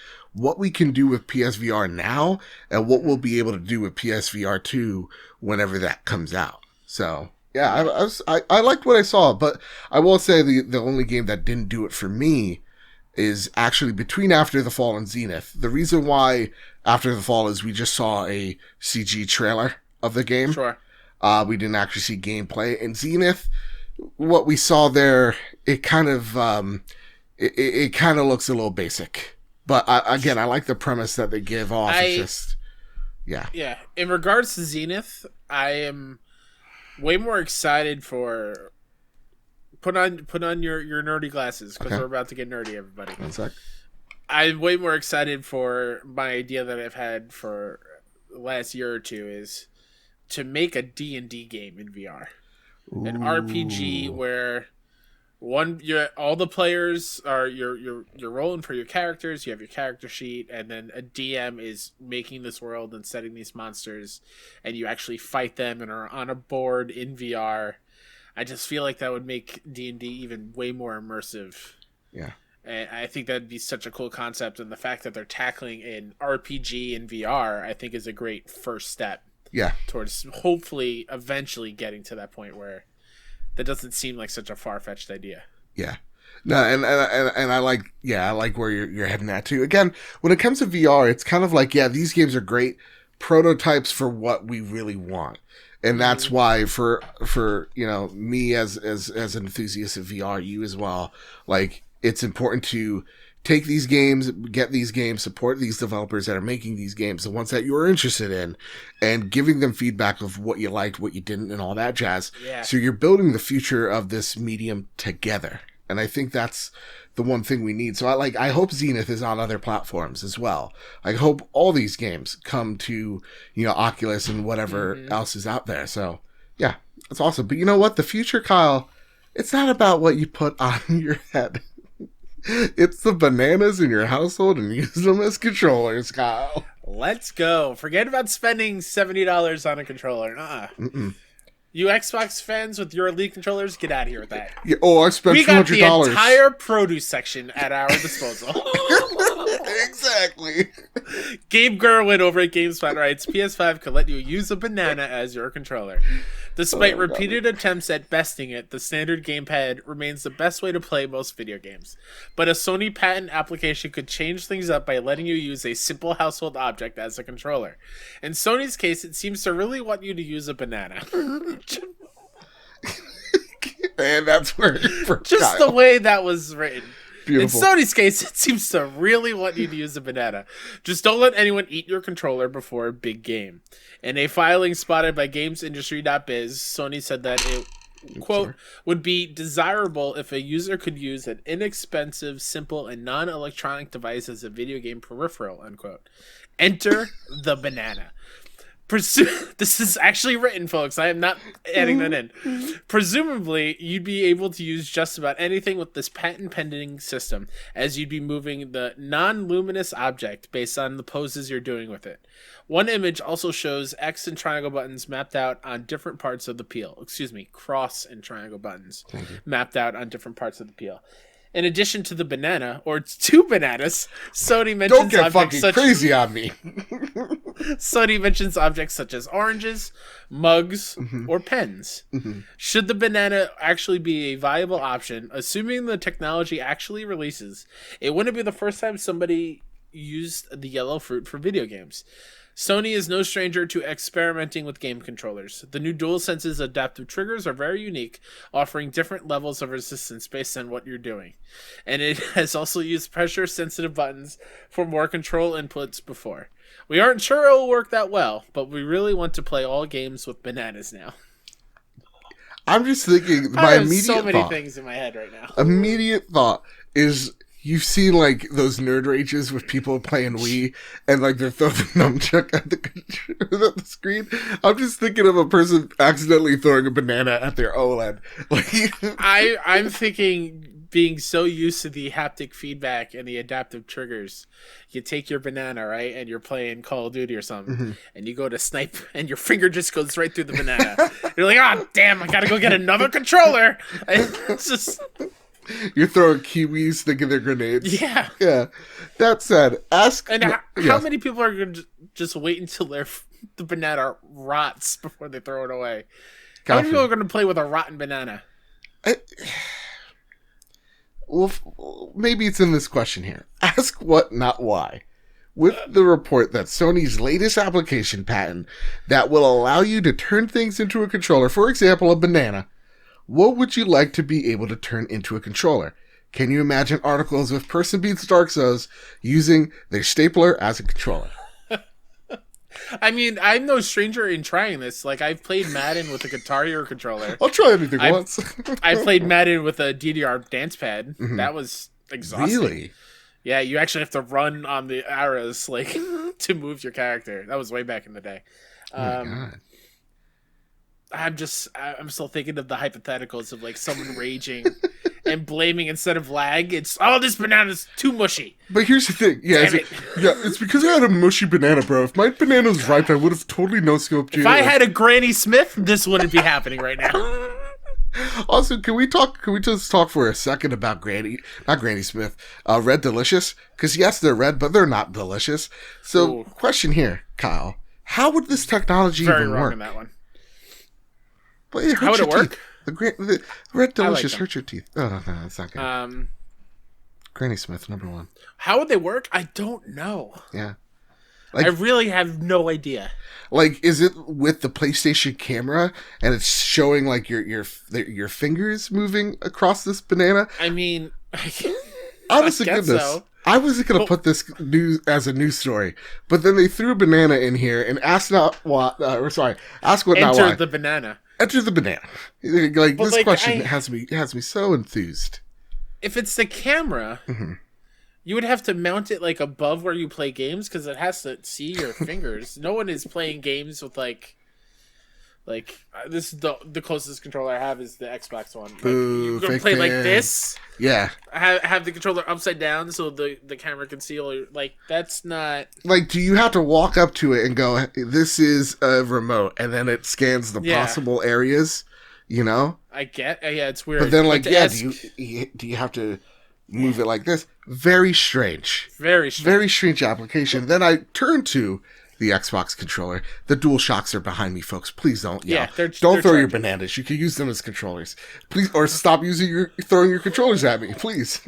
we can do with PSVR now and what we'll be able to do with PSVR 2 whenever that comes out. So yeah, I liked what I saw, but I will say the only game that didn't do it for me is actually between After the Fall and Zenith. The reason why After the Fall is we just saw a CG trailer of the game. Sure. We didn't actually see gameplay. And Zenith, what we saw there, it kind of it kind of looks a little basic. But again, I like the premise that they give off. It's just, yeah. In regards to Zenith, I am way more excited for put on your nerdy glasses because we're about to get nerdy, everybody. One sec. I'm way more excited for my idea that I've had for the last year or two is to make a D&D game in VR. Ooh. An RPG where all the players are you're rolling for your characters, you have your character sheet, and then a DM is making this world and setting these monsters, and you actually fight them and are on a board in VR. I just feel like that would make D&D even way more immersive. Yeah. And I think that'd be such a cool concept, and the fact that they're tackling an RPG in VR, I think is a great first step. Yeah. Towards hopefully eventually getting to that point where that doesn't seem like such a far-fetched idea. Yeah. No, and I like where you're heading at too. Again, when it comes to VR, it's kind of like, these games are great prototypes for what we really want. And that's why for me as an enthusiast of VR, you as well, like, it's important to take these games, get these games, support these developers that are making these games, the ones that you're interested in, and giving them feedback of what you liked, what you didn't, and all that jazz. Yeah. So you're building the future of this medium together. And I think that's the one thing we need. So I hope Zenith is on other platforms as well. I hope all these games come to, Oculus and whatever else is out there. So yeah, that's awesome. But you know what? The future, Kyle, it's not about what you put on your head. It's the bananas in your household and use them as controllers, Kyle. Let's go. Forget about spending $70 on a controller. You Xbox fans with your Elite controllers, get out of here with that. Yeah, I spent $200. We got the entire produce section at our disposal. Exactly. Gabe Gerwin over at GameSpot writes, PS5 could let you use a banana as your controller. Despite repeated attempts at besting it, the standard gamepad remains the best way to play most video games. But a Sony patent application could change things up by letting you use a simple household object as a controller. In Sony's case, it seems to really want you to use a banana. And that's where just the way that was written. Beautiful. In Sony's case, it seems to really want you to use a banana. Just don't let anyone eat your controller before a big game. In a filing spotted by GamesIndustry.biz, Sony said that it, quote, would be desirable if a user could use an inexpensive, simple, and non-electronic device as a video game peripheral, unquote. Enter the banana. This is actually written, folks. I am not adding that in. Presumably, you'd be able to use just about anything with this patent-pending system, as you'd be moving the non-luminous object based on the poses you're doing with it. One image also shows X and triangle buttons mapped out on different parts of the peel. Excuse me, cross and triangle buttons mapped out on different parts of the peel. In addition to the banana, or two bananas, Sony mentions don't get fucking crazy on me. Sony mentions objects such as oranges, mugs, or pens. Should the banana actually be a viable option, assuming the technology actually releases, it wouldn't be the first time somebody used the yellow fruit for video games. Sony is no stranger to experimenting with game controllers. The new DualSense's adaptive triggers are very unique, offering different levels of resistance based on what you're doing. And it has also used pressure-sensitive buttons for more control inputs before. We aren't sure it will work that well, but we really want to play all games with bananas now. I'm just thinking, I have so many things in my head right now. Immediate thought is, you've seen, like, those nerd rages with people playing Wii, and, like, they're throwing the nunchuck at the screen. I'm just thinking of a person accidentally throwing a banana at their OLED. Like, I'm thinking, being so used to the haptic feedback and the adaptive triggers, you take your banana, right, and you're playing Call of Duty or something, and you go to snipe, and your finger just goes right through the banana. You're like, oh, damn, I gotta go get another controller. And it's just... You're throwing kiwis thinking they're grenades. Yeah. Yeah. That said, ask... And how many people are going to just wait until the banana rots before they throw it away? How many people are going to play with a rotten banana? Well, maybe it's in this question here. Ask what, not why. With the report that Sony's latest application patent that will allow you to turn things into a controller, for example, a banana, what would you like to be able to turn into a controller? Can you imagine articles with Person Beats Dark Souls using their stapler as a controller? I mean, I'm no stranger in trying this. Like, I've played Madden with a Guitar Hero controller. I'll try anything once. I played Madden with a DDR dance pad. Mm-hmm. That was exhausting. Really? Yeah, you actually have to run on the arrows, like, to move your character. That was way back in the day. Oh my God. I'm still thinking of the hypotheticals of, like, someone raging and blaming instead of lag. It's, this banana's too mushy. But here's the thing. Yeah, it's because I had a mushy banana, bro. If my banana was ripe, I would have totally no-scoped you. If I had a Granny Smith, this wouldn't be happening right now. Also, can we just talk for a second about not Granny Smith, Red Delicious? Because yes, they're red, but they're not delicious. So, question here, Kyle. How would this technology even work? Very wrong on that one. But how would it work? The Red Delicious hurts your teeth. Oh, no, that's not good. Granny Smith, number 1. How would they work? I don't know. Yeah. Like, I really have no idea. Like, is it with the PlayStation camera and it's showing like your fingers moving across this banana? I mean, honest to goodness, so. I wasn't gonna put this as a news story, but then they threw a banana in here and ask what not why. Enter the banana. Enter the banana. Like, this question has me so enthused. If it's the camera. Mm-hmm. You would have to mount it, like, above where you play games, because it has to see your fingers. No one is playing games with, like this is the closest controller I have is the Xbox one. Like, you're going to play like this? Yeah. Have the controller upside down so the camera can see all your... Like, that's not... Like, do you have to walk up to it and go, this is a remote, and then it scans the possible areas, you know? Yeah, it's weird. But then, like, do you have to... move it like this? Very strange. Very strange application. Then I turn to the Xbox controller. The DualShocks are behind me, folks. Please don't. Don't throw your bananas. You can use them as controllers. Please, or stop throwing your controllers at me, please.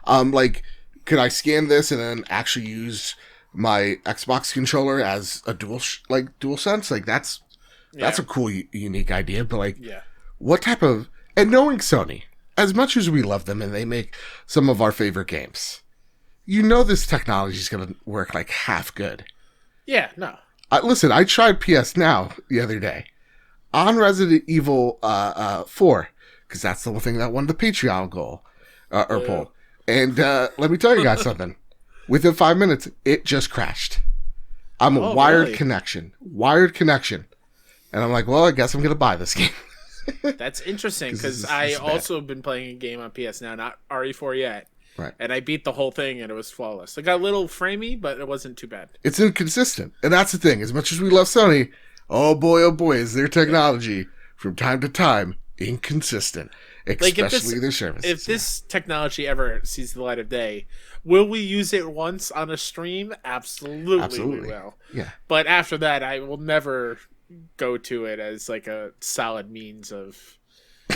Like, could I scan this and then actually use my Xbox controller as a DualSense? Like, that's a cool, unique idea. But like, what type of... And knowing Sony, as much as we love them and they make some of our favorite games, you know this technology is going to work like half good. Yeah, no. Listen, I tried PS Now the other day on Resident Evil 4, because that's the one thing that won the Patreon goal, or poll. And let me tell you guys something. Within 5 minutes, it just crashed. I'm a wired connection. And I'm like, well, I guess I'm going to buy this game. That's interesting, because I also have been playing a game on PS Now, not RE4 yet. Right. And I beat the whole thing, and it was flawless. It got a little framey, but it wasn't too bad. It's inconsistent. And that's the thing. As much as we love Sony, oh boy, is their technology, from time to time, inconsistent. Especially their services. If this technology ever sees the light of day, will we use it once on a stream? Absolutely. We will. Yeah. But after that, I will never go to it as like a solid means of,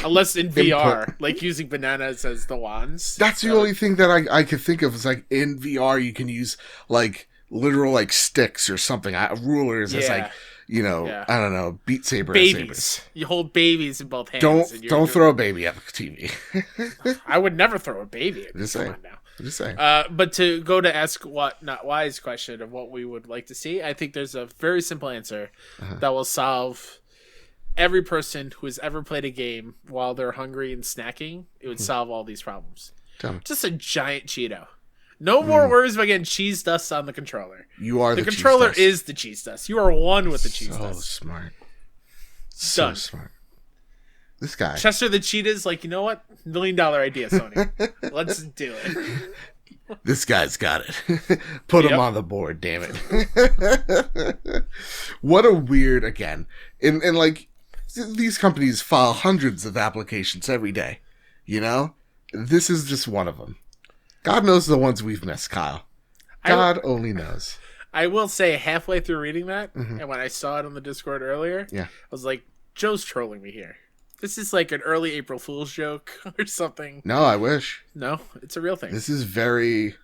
unless in VR, like using bananas as the wands. That's the only thing that I could think of is like in VR you can use like literal like sticks or something, rulers as like, you know, I don't know, Beat Saber. Babies. You hold babies in both hands. Don't throw a baby at the TV. I would never throw a baby at the TV. Just saying. But to go to ask what not why's question of what we would like to see, I think there's a very simple answer that will solve every person who has ever played a game while they're hungry and snacking. It would solve all these problems. Just a giant Cheeto. No more worries about getting cheese dust on the controller. You are the controller cheese dust. Is the cheese dust. You are one with the cheese dust. So smart. This guy. Chester the Cheetah's like, you know what? $1 million idea, Sony. Let's do it. This guy's got it. Put him on the board, damn it. What a weird, again. And like, these companies file hundreds of applications every day. You know? This is just one of them. God knows the ones we've missed, Kyle. God only knows. I will say, halfway through reading that, and when I saw it on the Discord earlier, I was like, Joe's trolling me here. This is like an early April Fool's joke or something. No, I wish. No, it's a real thing. This is very...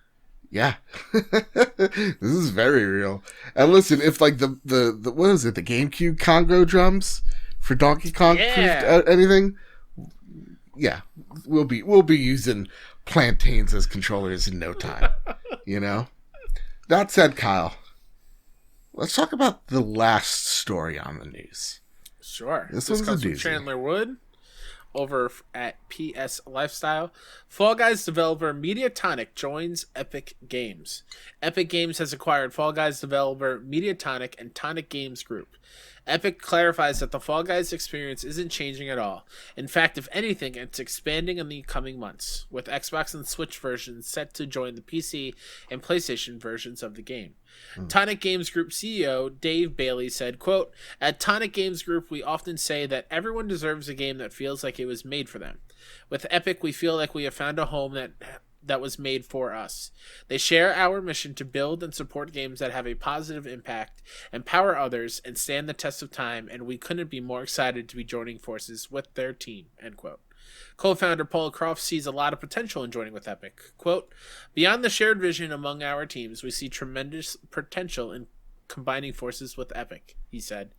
Yeah. This is very real. And listen, if like the what is it, the GameCube Congo drums for Donkey Kong proved anything, we'll be using plantains as controllers in no time. You know? That said, Kyle, let's talk about the last story on the news. Sure. This This one's comes a from doozy. Chandler Wood over at PS Lifestyle. Fall Guys developer Mediatonic joins Epic Games. Epic Games has acquired Fall Guys developer Mediatonic and Tonic Games Group. Epic clarifies that the Fall Guys experience isn't changing at all. In fact, if anything, it's expanding in the coming months, with Xbox and Switch versions set to join the PC and PlayStation versions of the game. Tonic Games Group CEO Dave Bailey said, quote, "At Tonic Games Group, we often say that everyone deserves a game that feels like it was made for them. With Epic, we feel like we have found a home that was made for us. They share our mission to build and support games that have a positive impact, empower others, and stand the test of time, and we couldn't be more excited to be joining forces with their team," end quote. Co-founder Paul Croft sees a lot of potential in joining with Epic. Quote, "Beyond the shared vision among our teams, we see tremendous potential in combining forces with Epic," he said.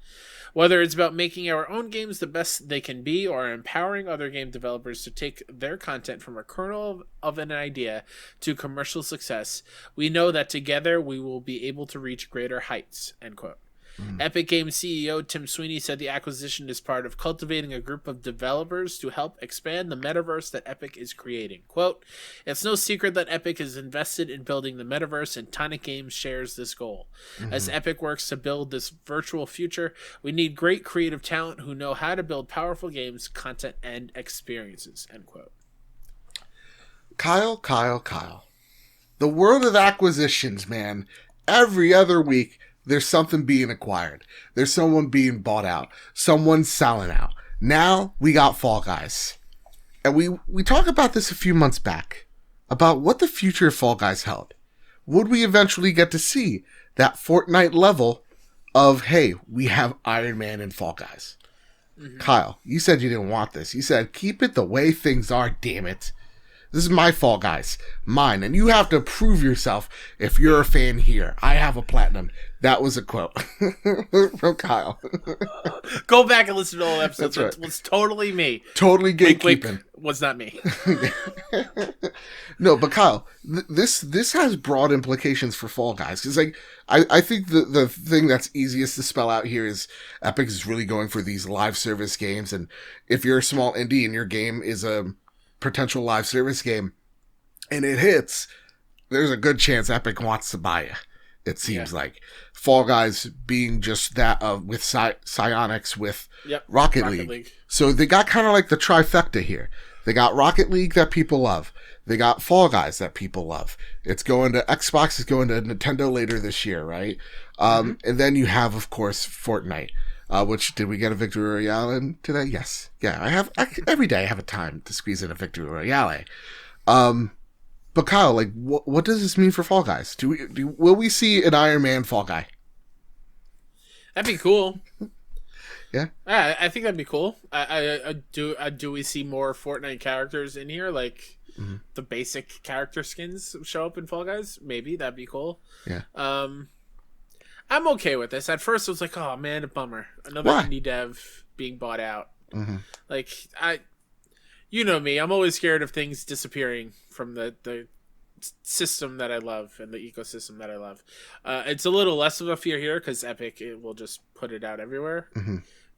"Whether it's about making our own games the best they can be or empowering other game developers to take their content from a kernel of an idea to commercial success, we know that together we will be able to reach greater heights," end quote. Epic Games CEO Tim Sweeney said the acquisition is part of cultivating a group of developers to help expand the metaverse that Epic is creating. Quote, "It's no secret that Epic is invested in building the metaverse, and Tonic Games shares this goal. As Epic works to build this virtual future, we need great creative talent who know how to build powerful games, content, and experiences," end quote. Kyle. The world of acquisitions, man. Every other week, there's something being acquired. There's someone being bought out. Someone's selling out. Now we got Fall Guys. And we talked about this a few months back, about what the future of Fall Guys held. Would we eventually get to see that Fortnite level of, hey, we have Iron Man and Fall Guys? Kyle, you said you didn't want this. You said, keep it the way things are, damn it. This is my Fall Guys. Mine. And you have to prove yourself if you're a fan here. I have a platinum. That was a quote from Kyle. Go back and listen to all episodes. That's right. It was totally me. Totally gatekeeping. Wink, was not me. No, but Kyle, this has broad implications for Fall Guys. Because I think the thing that's easiest to spell out here is Epic is really going for these live service games. And if you're a small indie and your game is a potential live service game and it hits, there's a good chance Epic wants to buy you. It seems like Fall Guys being just that with Psyonix with Rocket League. So they got kind of like the trifecta here. They got Rocket League that people love. They got Fall Guys that people love. It's going to Xbox. It's going to Nintendo later this year, right? And then you have, of course, Fortnite. Which, did we get a Victory Royale in today? Yes. Yeah, every day I have a time to squeeze in a Victory Royale. But Kyle, like, what does this mean for Fall Guys? Will we see an Iron Man Fall Guy? That'd be cool. Yeah. I think that'd be cool. Do we see more Fortnite characters in here? Like the basic character skins show up in Fall Guys? Maybe that'd be cool. Yeah. I'm okay with this. At first, I was like, "Oh man, a bummer! Another indie dev being bought out." Like you know me, I'm always scared of things disappearing from the system that I love and the ecosystem that I love. It's a little less of a fear here because Epic will just put it out everywhere.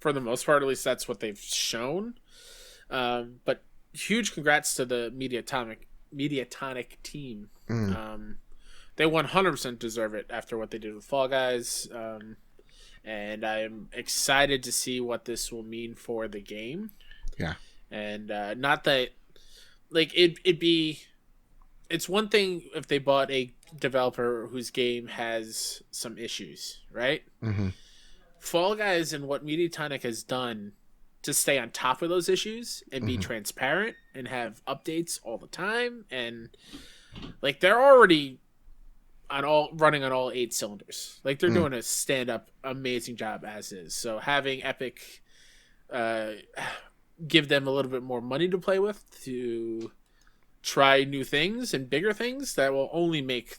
For the most part, at least that's what they've shown. But huge congrats to the Mediatonic team. They 100% deserve it after what they did with Fall Guys. And I'm excited to see what this will mean for the game. Yeah. And not that, like, it's one thing if they bought a developer whose game has some issues, right? Fall Guys and what Mediatonic has done to stay on top of those issues and be transparent and have updates all the time, and like they're already running on all 8 cylinders. Like they're doing a stand-up amazing job as is. So having Epic give them a little bit more money to play with to try new things and bigger things that will only make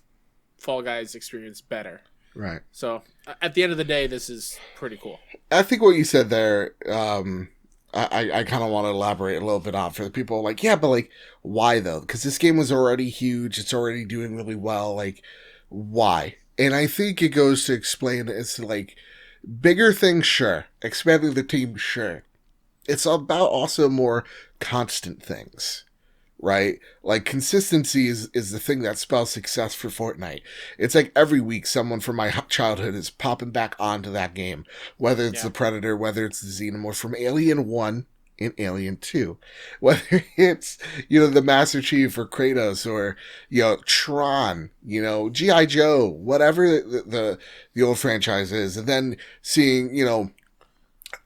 Fall Guys experience better. Right. So at the end of the day, this is pretty cool. I think what you said there, I kind of want to elaborate a little bit on for the people like, yeah, but like, why though? Because this game was already huge. It's already doing really well. Like, why? And I think it goes to explain it's like bigger things, sure. Expanding the team, sure. It's about also more constant things, right? Like consistency is the thing that spells success for Fortnite. It's like every week someone from my childhood is popping back onto that game, whether it's the Predator, whether it's the Xenomorph from Alien 1 and Alien 2, whether it's, the Master Chief or Kratos or, Tron, G.I. Joe, whatever the old franchise is. And then seeing,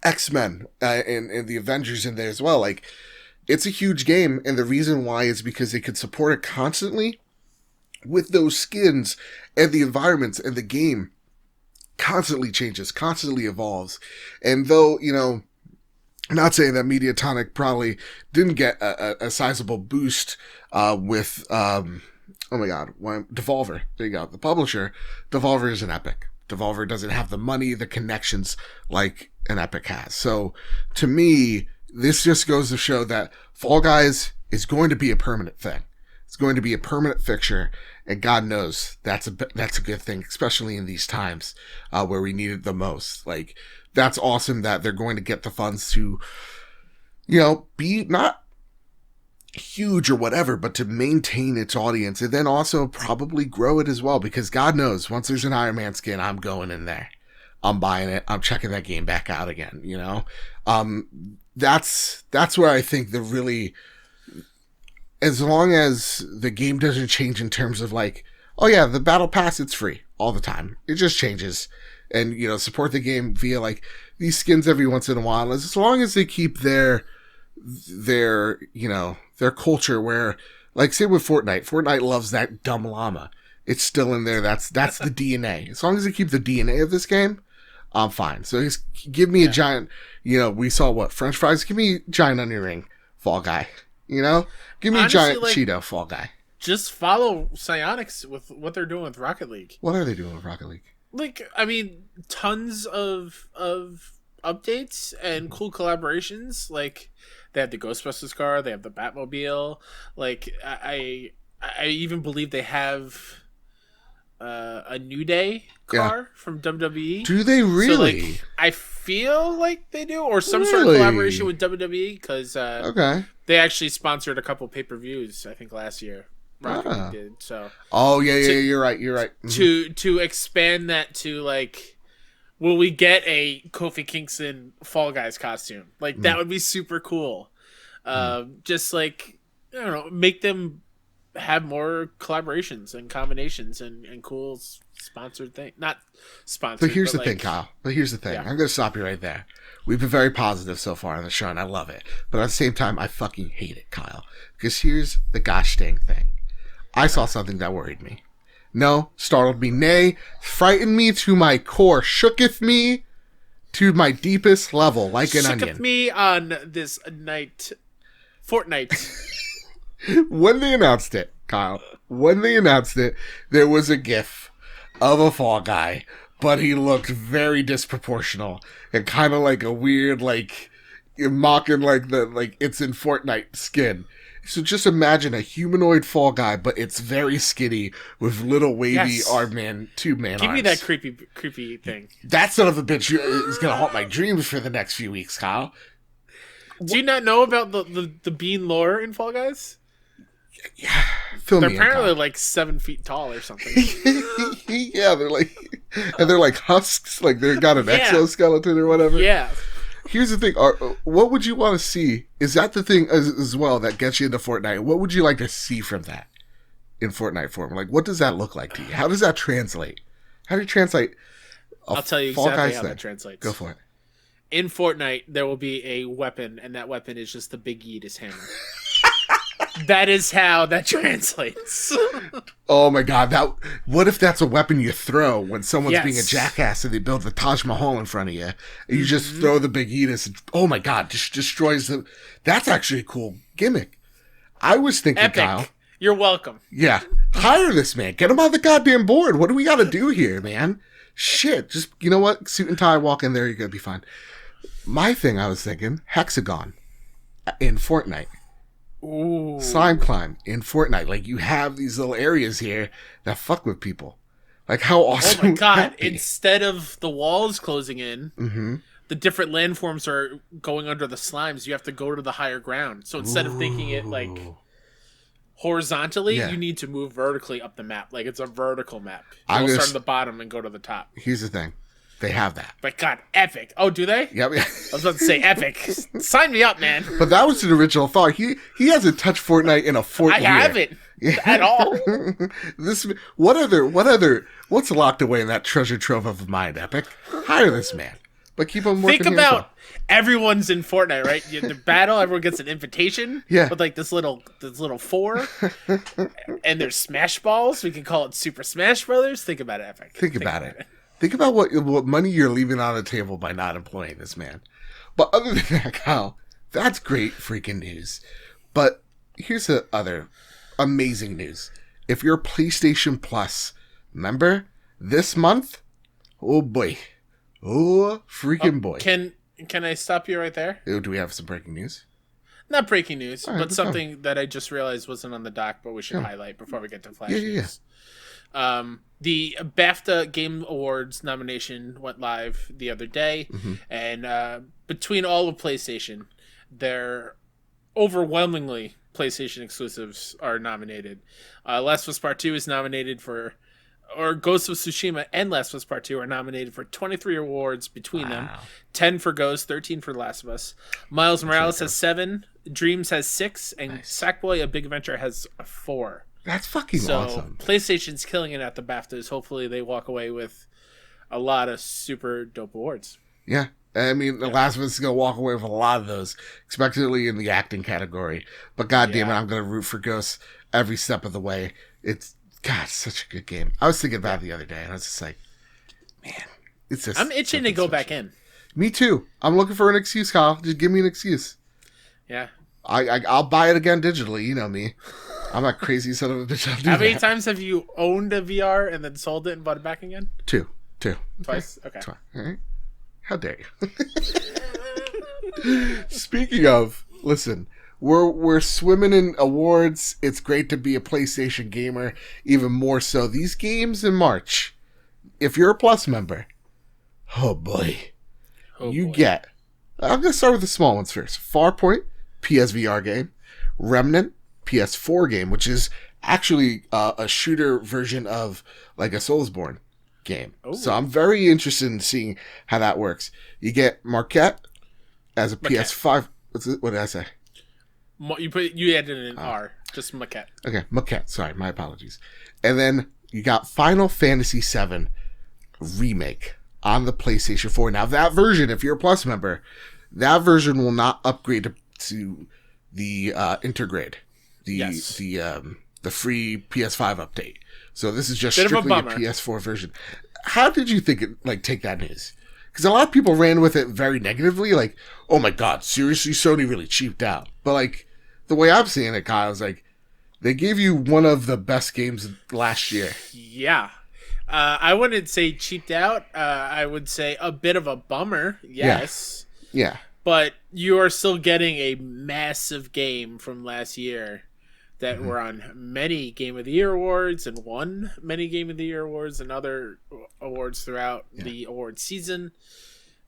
X-Men and the Avengers in there as well. Like, it's a huge game, and the reason why is because they could support it constantly with those skins, and the environments and the game constantly changes, constantly evolves. And though, not saying that Mediatonic probably didn't get a sizable boost with, Devolver. There you go. The publisher, Devolver is an Epic. Devolver doesn't have the money, the connections like an Epic has. So, to me, this just goes to show that Fall Guys is going to be a permanent thing. It's going to be a permanent fixture, and God knows that's a good thing, especially in these times where we need it the most. Like, that's awesome that they're going to get the funds to, be not huge or whatever, but to maintain its audience, and then also probably grow it as well, because God knows, once there's an Iron Man skin, I'm going in there. I'm buying it. I'm checking that game back out again, That's where I think as long as the game doesn't change in terms of like, oh yeah, the battle pass, it's free all the time. It just changes. And, support the game via like these skins every once in a while. As long as they keep their culture where, like, say with Fortnite loves that dumb llama. It's still in there. That's the DNA. As long as they keep the DNA of this game, I'm fine. So just give me a giant, we saw what? French fries? Give me a giant onion ring, Fall Guy. Give me a giant Cheeto, Fall Guy. Just follow Psyonix with what they're doing with Rocket League. What are they doing with Rocket League? Like, I mean, tons of updates and cool collaborations. Like, they have the Ghostbusters car, they have the Batmobile. Like, I even believe they have a New Day car from WWE. Do they really? So, like, I feel like they do, or some sort of collaboration with WWE, because they actually sponsored a couple pay-per-views, I think, last year. Rocket did, so. Oh yeah, you're right. Mm-hmm. To expand that to, like, will we get a Kofi Kingston Fall Guys costume? Like, that would be super cool. Just like, I don't know, make them have more collaborations and combinations and cool sponsored thing. Not sponsored. But here's the thing, Kyle. I'm going to stop you right there. We've been very positive so far on the show, and I love it. But at the same time, I fucking hate it, Kyle. Because here's the gosh dang thing. I saw something that worried me. No, startled me, nay, frightened me to my core, shooketh me to my deepest level, like an onion. Shooketh me on this night, Fortnite. When they announced it, Kyle, there was a gif of a Fall Guy, but he looked very disproportional and kind of like a weird, like, mocking like it's in Fortnite skin. So just imagine a humanoid Fall Guy, but it's very skinny with little wavy arm-man, tube-man arms. Give me that creepy thing. That son of a bitch is going to haunt my dreams for the next few weeks, Kyle. Do you not know about the bean lore in Fall Guys? Yeah, they're apparently like 7 feet tall or something. Yeah, they're like husks, like they've got an exoskeleton or whatever. Yeah. Here's the thing: what would you want to see? Is that the thing as well that gets you into Fortnite? What would you like to see from that in Fortnite form? Like, what does that look like to you? How does that translate? How do you translate? I'll tell you exactly how that translates. Go for it. In Fortnite, there will be a weapon, and that weapon is just the Big Yeetus hammer. That is how that translates. Oh my god! What if that's a weapon you throw when someone's being a jackass and they build the Taj Mahal in front of you? And you just throw the Big Yeetus. And, oh my god! Just destroys them. That's actually a cool gimmick. I was thinking, Epic. Kyle. You're welcome. Yeah, hire this man. Get him on the goddamn board. What do we got to do here, man? Shit. Just, you know what? Suit and tie. Walk in there. You're gonna be fine. My thing, I was thinking, Hexagon in Fortnite. Ooh. Slime Climb in Fortnite. Like, you have these little areas here that fuck with people. Like, how awesome! Oh my god! Would that be? Instead of the walls closing in, Mm-hmm. the different landforms are going under the slimes. You have to go to the higher ground. So instead of thinking it like horizontally, Yeah. you need to move vertically up the map. Like it's a vertical map. I'm You'll gonna start at the bottom and go to the top. Here's the thing. They have that. But god, epic. Oh, do they? Yep. I was about to say epic. Sign me up, man. But that was the original thought. He hasn't touched Fortnite in a I haven't at all. What's locked away in that treasure trove of mind, Epic? Hire this man. But keep him working. Think about everyone's in Fortnite, right? The battle, everyone gets an invitation. Yeah. With like this little 4. And there's Smash Balls. We can call it Super Smash Brothers. Think about it, Epic. Think about it. Think about what money you're leaving on the table by not employing this man. But other than that, Kyle, that's great freaking news. But here's the other amazing news. If you're a PlayStation Plus member this month, oh boy. Oh, freaking boy. Can I stop you right there? Do we have some breaking news? Not breaking news, All right, but something that I just realized wasn't on the doc, but we should highlight before we get to Flash news. The BAFTA Game Awards nomination went live the other day, and between all of PlayStation, they're overwhelmingly PlayStation exclusives are nominated. Last of Us Part 2 is nominated for, or Ghost of Tsushima and Last of Us Part 2 are nominated for 23 awards between them. 10 for Ghost, 13 for Last of Us. Miles Morales has 7, Dreams has 6, and Sackboy: A Big Adventure has 4. That's fucking awesome. PlayStation's killing it at the BAFTAs. Hopefully they walk away with a lot of super dope awards. Yeah. I mean, The Last of Us is going to walk away with a lot of those, especially in the acting category. But God damn it, I'm going to root for Ghost every step of the way. It's such a good game. I was thinking about it the other day, and I was just like, man, it's just... I'm itching to go back in. Me too. I'm looking for an excuse, Kyle. Just give me an excuse. Yeah. I'll buy it again digitally. You know me. I'm not crazy son of a bitch. How many times have you owned a VR and then sold it and bought it back again? Two. Twice? Okay. Twice. All right. How dare you? Speaking of, listen, we're swimming in awards. It's great to be a PlayStation gamer. Even more so, these games in March. If you're a Plus member, oh boy, get. I'm gonna start with the small ones first. Farpoint, PSVR game. Remnant, PS4 game, which is actually a shooter version of like a Soulsborne game. Ooh. So I'm very interested in seeing how that works. You get Maquette as a PS5. What did I say? You added an R, just Maquette. Okay, Maquette. Sorry, my apologies. And then you got Final Fantasy VII Remake on the PlayStation 4. Now that version, if you're a Plus member, that version will not upgrade to the Intergrade. The free PS5 update. So this is just strictly a PS4 version. How did you think it take that news? Because a lot of people ran with it very negatively, like, oh my god, seriously, Sony really cheaped out. But the way I'm seeing it, Kyle, is they gave you one of the best games last year. Yeah. I wouldn't say cheaped out. I would say a bit of a bummer. Yes. Yeah. But you are still getting a massive game from last year that were on many Game of the Year awards and won many Game of the Year awards and other awards throughout the award season.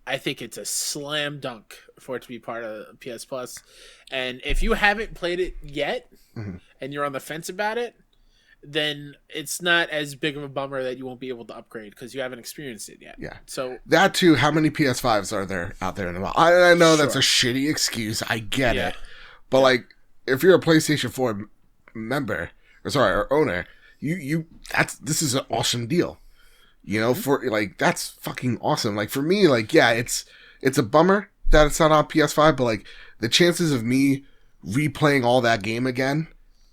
I think it's a slam dunk for it to be part of PS Plus. And if you haven't played it yet and you're on the fence about it, then it's not as big of a bummer that you won't be able to upgrade because you haven't experienced it yet. Yeah. So that too, how many PS5s are there out there in the world? I know that's a shitty excuse. I get it. But if you're a PlayStation 4 member, or owner, this is an awesome deal. You know, for that's fucking awesome. For me, it's a bummer that it's not on PS5, but the chances of me replaying all that game again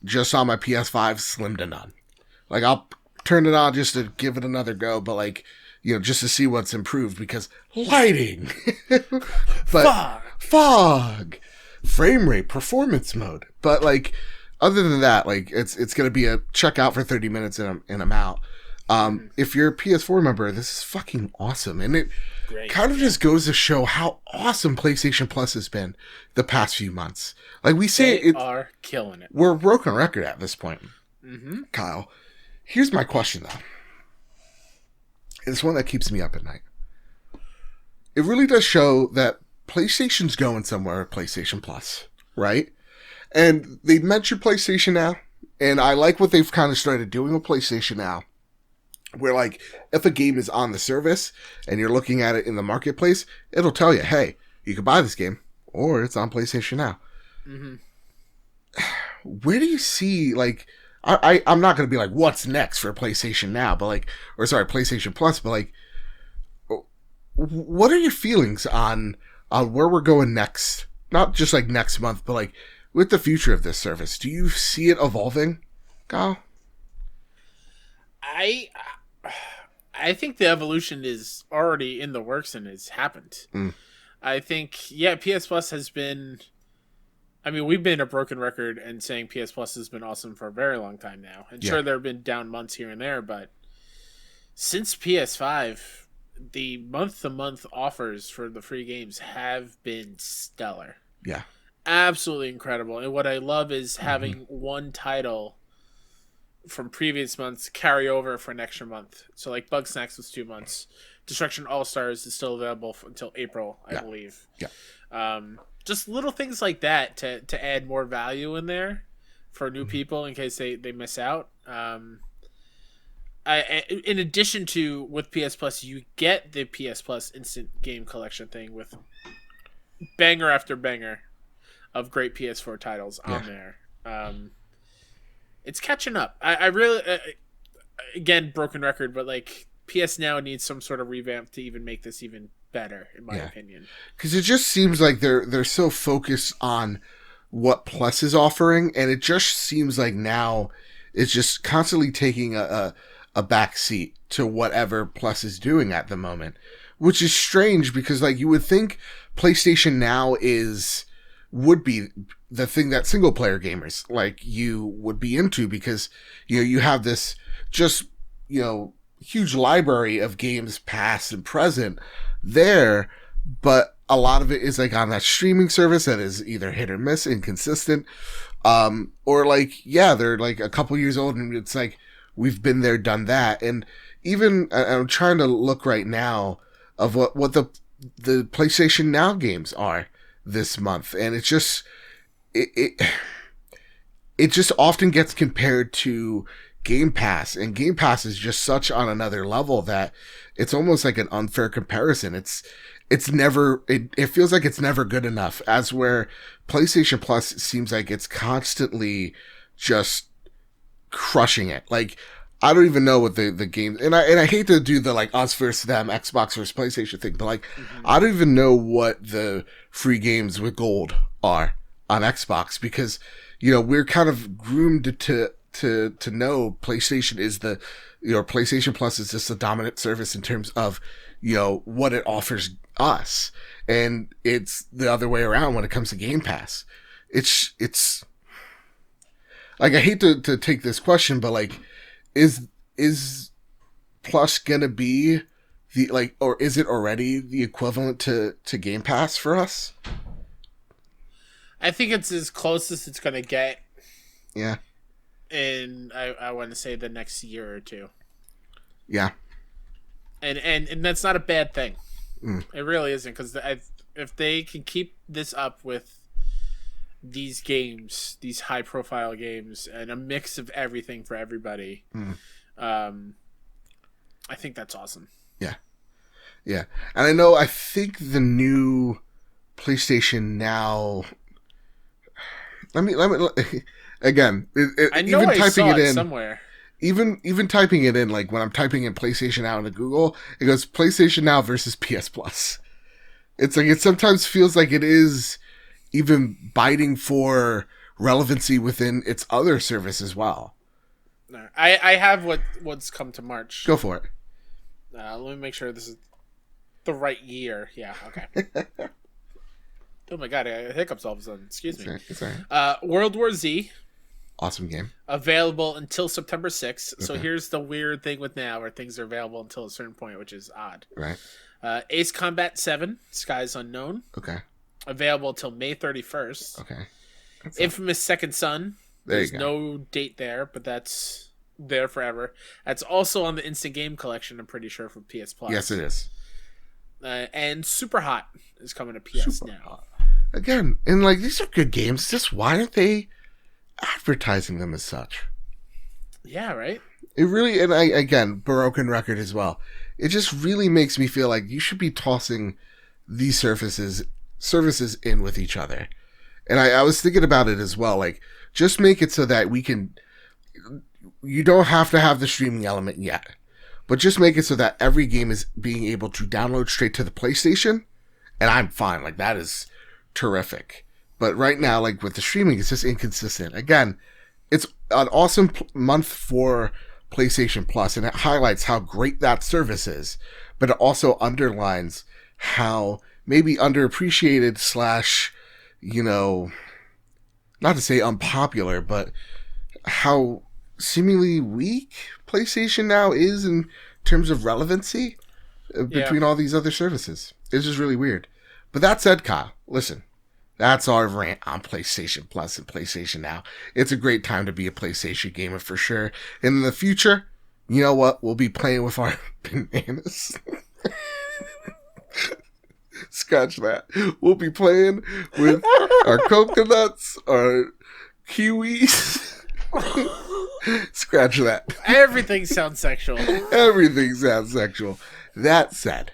just on my PS5 slim to none. I'll turn it on just to give it another go, but just to see what's improved because lighting, but fog, frame rate, performance mode. But other than that, it's gonna be a check out for 30 minutes and I'm out. If you're a PS4 member, this is fucking awesome, and it kind of just goes to show how awesome PlayStation Plus has been the past few months. We say, they are killing it. We're a broken record at this point. Kyle, here's my question though: It's one that keeps me up at night. It really does show that PlayStation's going somewhere with PlayStation Plus, right? And they mentioned PlayStation Now, and I like what they've kind of started doing with PlayStation Now, where like if a game is on the service and you're looking at it in the marketplace, it'll tell you, hey, you can buy this game or it's on PlayStation Now. Mm-hmm. Where do you see like I'm not going to be like what's next for PlayStation Now, but like PlayStation Plus, but like what are your feelings on where we're going next? Not just like next month, but like with the future of this service. Do you see it evolving, Kyle? I think the evolution is already in the works and has happened. I think, PS Plus has been... I mean, we've been a broken record and saying PS Plus has been awesome for a very long time now. And sure, there have been down months here and there, but since PS5... the month-to-month offers for the free games have been stellar. Yeah. Absolutely incredible. And what I love is having one title from previous months carry over for an extra month. So like Bugsnax was 2 months. Destruction All-Stars is still available until April, I believe. Yeah. Just little things like that to add more value in there for new people in case they miss out. In addition to with PS Plus, you get the PS Plus instant game collection thing with banger after banger of great PS4 titles on there. It's catching up. I really, again, broken record, but like PS Now needs some sort of revamp to even make this even better, in my opinion. Because it just seems like they're so focused on what Plus is offering, and it just seems like now it's just constantly taking a back seat to whatever Plus is doing at the moment, which is strange because like you would think PlayStation Now would be the thing that single player gamers like you would be into because you have this just huge library of games past and present there, but a lot of it is like on that streaming service that is either hit or miss, inconsistent, or like they're like a couple years old and it's like we've been there, done that. And even I'm trying to look right now of what the PlayStation Now games are this month, and it's just it just often gets compared to Game Pass, and Game Pass is just such on another level that it's almost like an unfair comparison. It's never it feels like it's never good enough, as where PlayStation Plus seems like it's constantly just crushing it. Like I don't even know what the game, and I hate to do the like us versus them, Xbox versus PlayStation thing, but like I don't even know what the free games with gold are on Xbox, because we're kind of groomed to know PlayStation is PlayStation Plus is just the dominant service in terms of what it offers us, and it's the other way around when it comes to Game Pass. It's like, I hate to take this question, but like, is Plus gonna be the like, or is it already the equivalent to Game Pass for us? I think it's as close as it's gonna get. Yeah. In I want to say the next year or two. Yeah. And that's not a bad thing. It really isn't, because if they can keep this up with these games, these high profile games, and a mix of everything for everybody, I think that's awesome. Yeah. And I think the new PlayStation Now, let me again, I know even I typing saw it in somewhere. Even typing it in, like when I'm typing in PlayStation Now into Google, it goes PlayStation Now versus PS Plus. It's like, it sometimes feels like it is even biting for relevancy within its other service as well. I have what's come to March. Go for it. Let me make sure this is the right year. Yeah, okay. Oh my god, I got hiccups all of a sudden. Excuse me. It's all right. World War Z. Awesome game. Available until September 6th. Okay. So here's the weird thing with now, where things are available until a certain point, which is odd. Right. Ace Combat 7, Skies Unknown. Okay. Available until May 31st. Okay. Infamous Second Son. There's no date there, but that's there forever. That's also on the Instant Game Collection, I'm pretty sure, for PS Plus. Yes, it is. And Super Hot is coming to PS Super now. hot. Again, and like these are good games. Just why aren't they advertising them as such? Yeah, right? It really, and I, again, broken record as well. It just really makes me feel like you should be tossing these services in with each other. And I was thinking about it as well. Like, just make it so that you don't have to have the streaming element yet, but just make it so that every game is being able to download straight to the PlayStation. And I'm fine. Like, that is terrific. But right now, like with the streaming, it's just inconsistent. Again, it's an awesome month for PlayStation Plus, and it highlights how great that service is, but it also underlines how maybe underappreciated / not to say unpopular, but how seemingly weak PlayStation now is in terms of relevancy between all these other services. It's just really weird. But that said, Kyle, listen, that's our rant on PlayStation Plus and PlayStation Now. It's a great time to be a PlayStation gamer for sure. And in the future, you know what? We'll be playing with our bananas. Scratch that. We'll be playing with our coconuts, our kiwis. Scratch that. Everything sounds sexual. Everything sounds sexual. That said,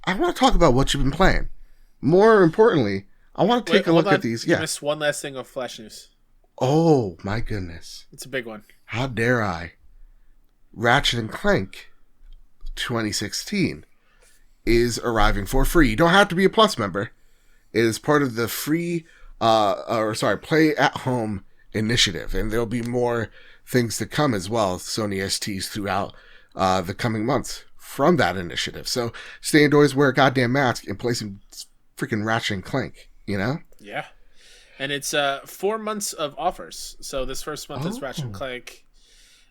I want to talk about what you've been playing. More importantly, I want to take a look at these. You missed one last thing of Flash news. Oh, my goodness. It's a big one. How dare I? Ratchet and Clank 2016 is arriving for free. You don't have to be a Plus member. It is part of the free, Play at Home initiative. And there'll be more things to come as well, Sony STs throughout the coming months from that initiative. So stay indoors, wear a goddamn mask, and play some freaking Ratchet and Clank, you know? Yeah. And it's 4 months of offers. So this first month is Ratchet and Clank.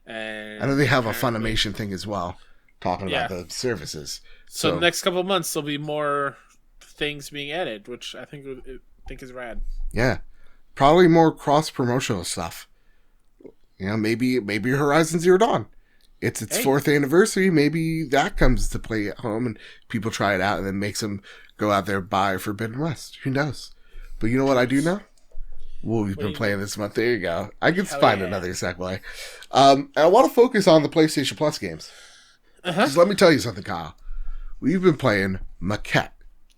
And I know they have a Funimation thing as well, talking about the services. So the next couple of months, there'll be more things being added, which I think is rad. Yeah. Probably more cross-promotional stuff. You know, maybe Horizon Zero Dawn. It's its 4th anniversary. Maybe that comes to Play at Home and people try it out and then makes them go out there and buy Forbidden West. Who knows? But you know what I do know? What we've been playing this month. There you go. I can find another segue. I want to focus on the PlayStation Plus games. Just let me tell you something, Kyle. We've been playing Maquette.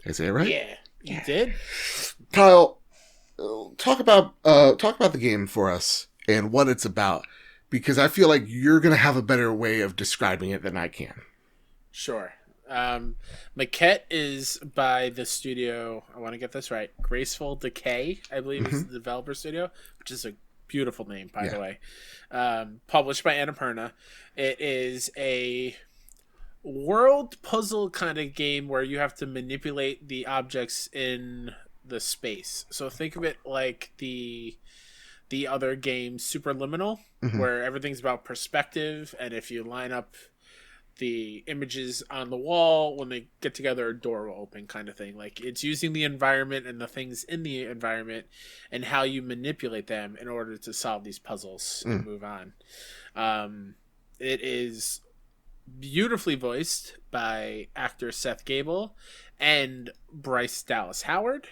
Is that right? Yeah. You did? Kyle, talk about the game for us and what it's about, because I feel like you're going to have a better way of describing it than I can. Sure. Maquette is by the studio, I want to get this right, Graceful Decay, I believe is the developer studio, which is a beautiful name, by the way. Published by Annapurna. It is a world puzzle kind of game where you have to manipulate the objects in the space. So think of it like the other game Superliminal, where everything's about perspective, and if you line up the images on the wall, when they get together, a door will open, kind of thing. Like, it's using the environment and the things in the environment and how you manipulate them in order to solve these puzzles and move on. It is beautifully voiced by actor Seth Gable and Bryce Dallas Howard,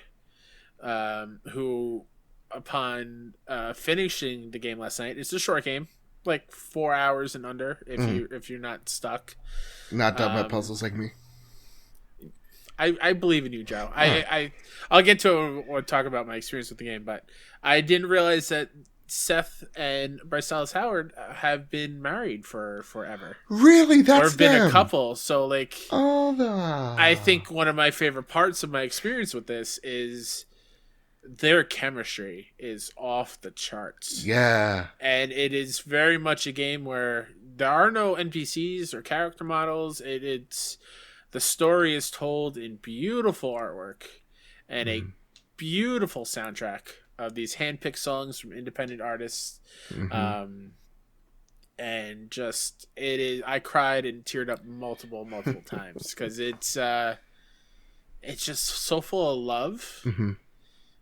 who, upon finishing the game last night, it's a short game, like 4 hours and under, if you're not stuck, not done by puzzles like me. I believe in you, Joe. I'll get to it or talk about my experience with the game, but I didn't realize that Seth and Bryce Dallas Howard have been married for forever. Really? That's or been them. A couple. So like, oh, I think one of my favorite parts of my experience with this is their chemistry is off the charts. Yeah. And it is very much a game where there are no NPCs or character models. It's the story is told in beautiful artwork and a beautiful soundtrack of these hand-picked songs from independent artists. And just, it is, I cried and teared up multiple times because it's just so full of love.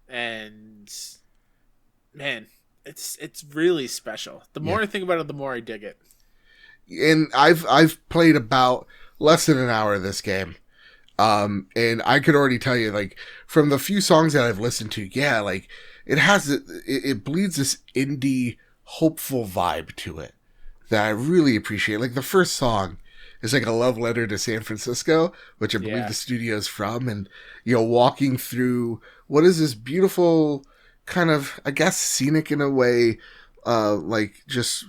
And man, it's really special. The more I think about it, the more I dig it. And I've played about less than an hour of this game. And I could already tell you, like, from the few songs that I've listened to, yeah, like, it bleeds this indie, hopeful vibe to it that I really appreciate. Like, the first song is like a love letter to San Francisco, which I believe the studio's from, and, you know, walking through what is this beautiful kind of, I guess, scenic in a way, like, just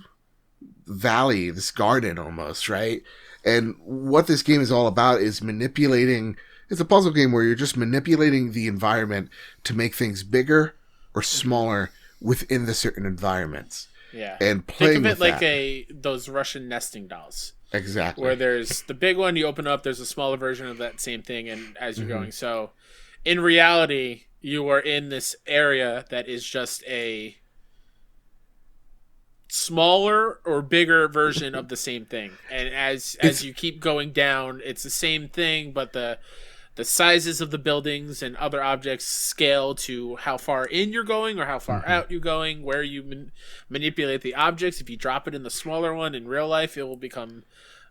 valley, this garden almost, right? And what this game is all about is manipulating. It's a puzzle game where you're just manipulating the environment to make things bigger or smaller within the certain environments. Yeah. And playing think of it with like those Russian nesting dolls. Exactly. Where there's the big one, you open up, there's a smaller version of that same thing, and as you're going. So, in reality, you are in this area that is just a smaller or bigger version of the same thing, and as you keep going down, it's the same thing, but the sizes of the buildings and other objects scale to how far in you're going or how far out you're going, where you manipulate the objects. If you drop it in the smaller one in real life, it will become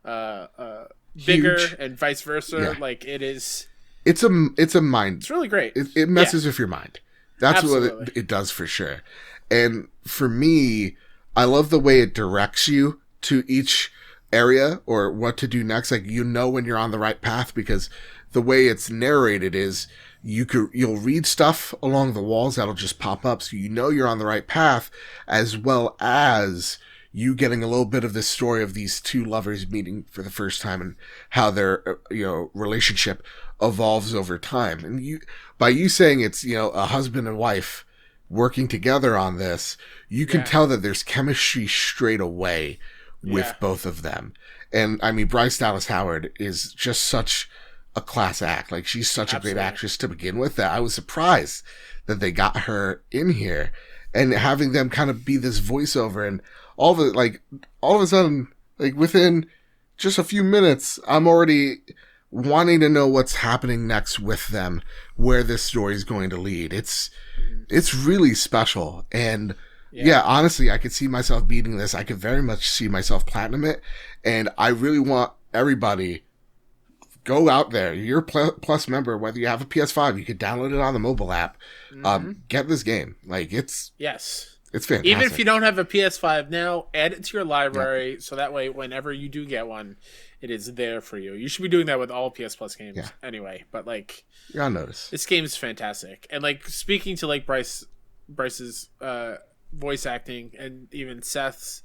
bigger, huge, and vice versa. Like, it is, it's a mind, it's really great. It messes with your mind. That's Absolutely. what it does for sure. And for me, I love the way it directs you to each area or what to do next. Like, you know when you're on the right path, because the way it's narrated is you'll read stuff along the walls that'll just pop up, so you know you're on the right path, as well as you getting a little bit of the story of these two lovers meeting for the first time and how their relationship evolves over time. And by you saying it's a husband and wife working together on this, you can tell that there's chemistry straight away with both of them. And I mean, Bryce Dallas Howard is just such a class act. Like, she's such a great actress to begin with that I was surprised that they got her in here, and having them kind of be this voiceover, and all of a sudden, like, within just a few minutes, I'm already wanting to know what's happening next with them, where this story is going to lead. It's really special. And honestly, I could see myself beating this. I could very much see myself platinum it. And I really want everybody, go out there. You're a Plus member, whether you have a PS5, you could download it on the mobile app. Get this game. Like, it's fantastic. Even if you don't have a PS5 now, add it to your library, so that way whenever you do get one, it is there for you. You should be doing that with all PS Plus games anyway. But, like, you're on notice. This game is fantastic. And, like, speaking to, like, Bryce's voice acting, and even Seth's,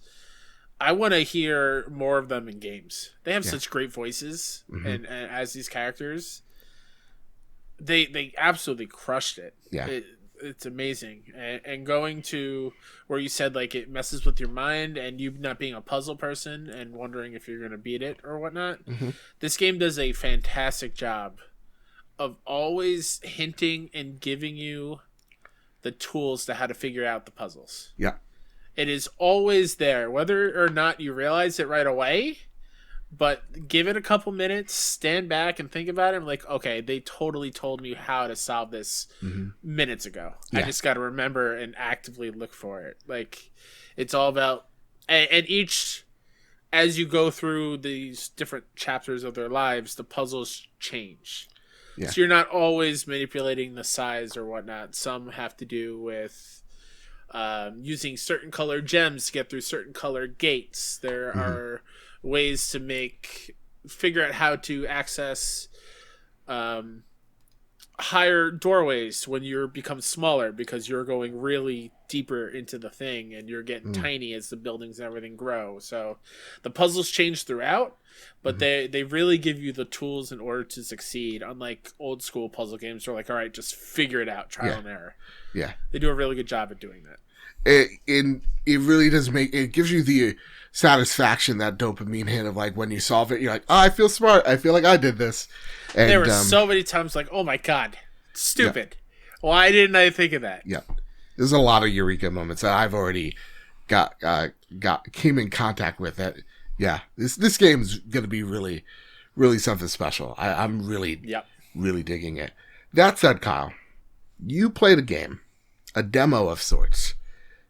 I want to hear more of them in games. They have such great voices, and as these characters, they absolutely crushed it. It's amazing. And going to where you said, like, it messes with your mind, and you not being a puzzle person and wondering if you're going to beat it or whatnot. This game does a fantastic job of always hinting and giving you the tools to how to figure out the puzzles. It is always there, whether or not you realize it right away, but give it a couple minutes, stand back and think about it. I'm like, okay, they totally told me how to solve this minutes ago. I just got to remember and actively look for it. Like, it's all about, and each, as you go through these different chapters of their lives, the puzzles change. So you're not always manipulating the size or whatnot. Some have to do with using certain color gems to get through certain color gates. There are ways to figure out how to access higher doorways when you become smaller, because you're going really deeper into the thing and you're getting tiny as the buildings and everything grow. So the puzzles change throughout, but they really give you the tools in order to succeed, unlike old school puzzle games where, like, all right, just figure it out, trial and error. They do a really good job at doing that. It really does it gives you the satisfaction, that dopamine hit of, like, when you solve it, you're like, oh, I feel smart. I feel like I did this. And there were so many times like, oh my God, stupid. Why didn't I think of that? There's a lot of eureka moments that I've already came in contact with that. This game's going to be really, really something special. I'm really, really digging it. That said, Kyle, you played a game, a demo of sorts,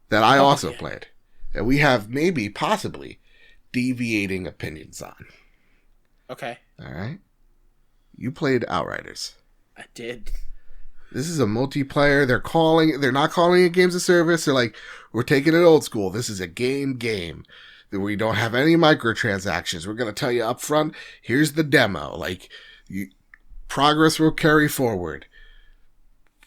that I also yeah. played, that we have maybe, possibly, deviating opinions on. Okay. All right? You played Outriders. I did. This is a multiplayer. They're not calling it games of service. They're like, we're taking it old school. This is a game. We don't have any microtransactions. We're going to tell you up front, here's the demo. Like, progress will carry forward.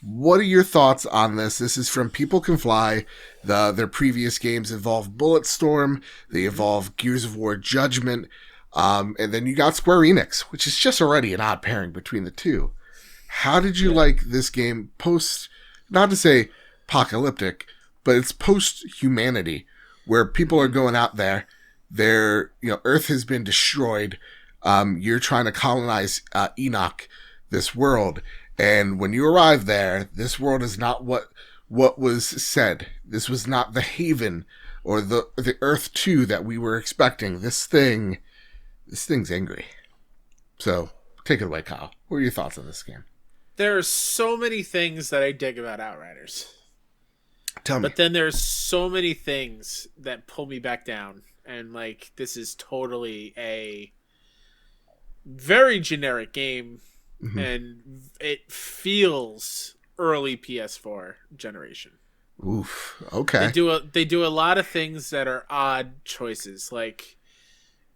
What are your thoughts on this? This is from People Can Fly. Their previous games involved Bulletstorm. They involved Gears of War Judgment. And then you got Square Enix, which is just already an odd pairing between the two. How did you like this game not to say apocalyptic, but it's post-humanity, where people are going out there, Earth has been destroyed, you're trying to colonize Enoch, this world, and when you arrive there, this world is not what was said. This was not the haven, or the Earth 2 that we were expecting. This thing's angry. So, take it away, Kyle. What are your thoughts on this game? There are so many things that I dig about Outriders. Tell me. But then there's so many things that pull me back down. And, like, this is totally a very generic game. Mm-hmm. And it feels early PS4 generation. Oof. Okay. They do a lot of things that are odd choices. Like,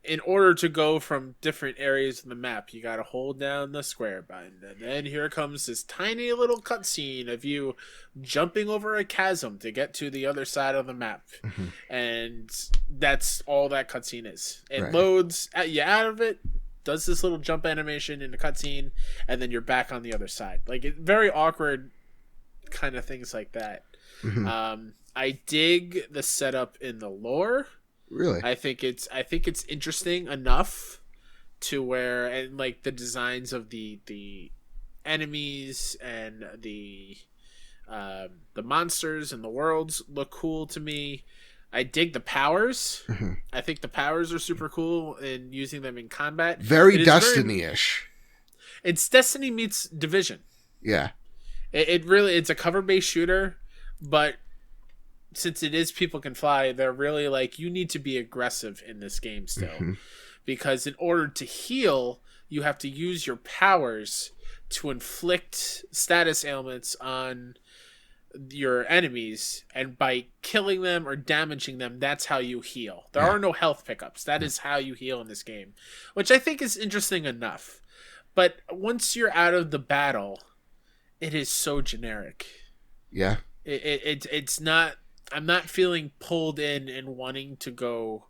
in order to go from different areas of the map, you got to hold down the square button. And then here comes this tiny little cutscene of you jumping over a chasm to get to the other side of the map. Mm-hmm. And that's all that cutscene is. It loads you out of it, does this little jump animation in the cutscene, and then you're back on the other side. Like, very awkward kind of things like that. Mm-hmm. I dig the setup in the lore. Really? I think it's interesting enough to where, and like the designs of the enemies and the monsters and the worlds look cool to me. I dig the powers. Mm-hmm. I think the powers are super cool in using them in combat. Very Destiny-ish. It's Destiny meets Division. Yeah. It's a cover-based shooter, but since it is People Can Fly, they're really like, you need to be aggressive in this game still. Mm-hmm. Because in order to heal, you have to use your powers to inflict status ailments on your enemies, and by killing them or damaging them, that's how you heal. There are no health pickups. That is how you heal in this game, which I think is interesting enough. But once you're out of the battle, it is so generic. Yeah. It's not... I'm not feeling pulled in and wanting to go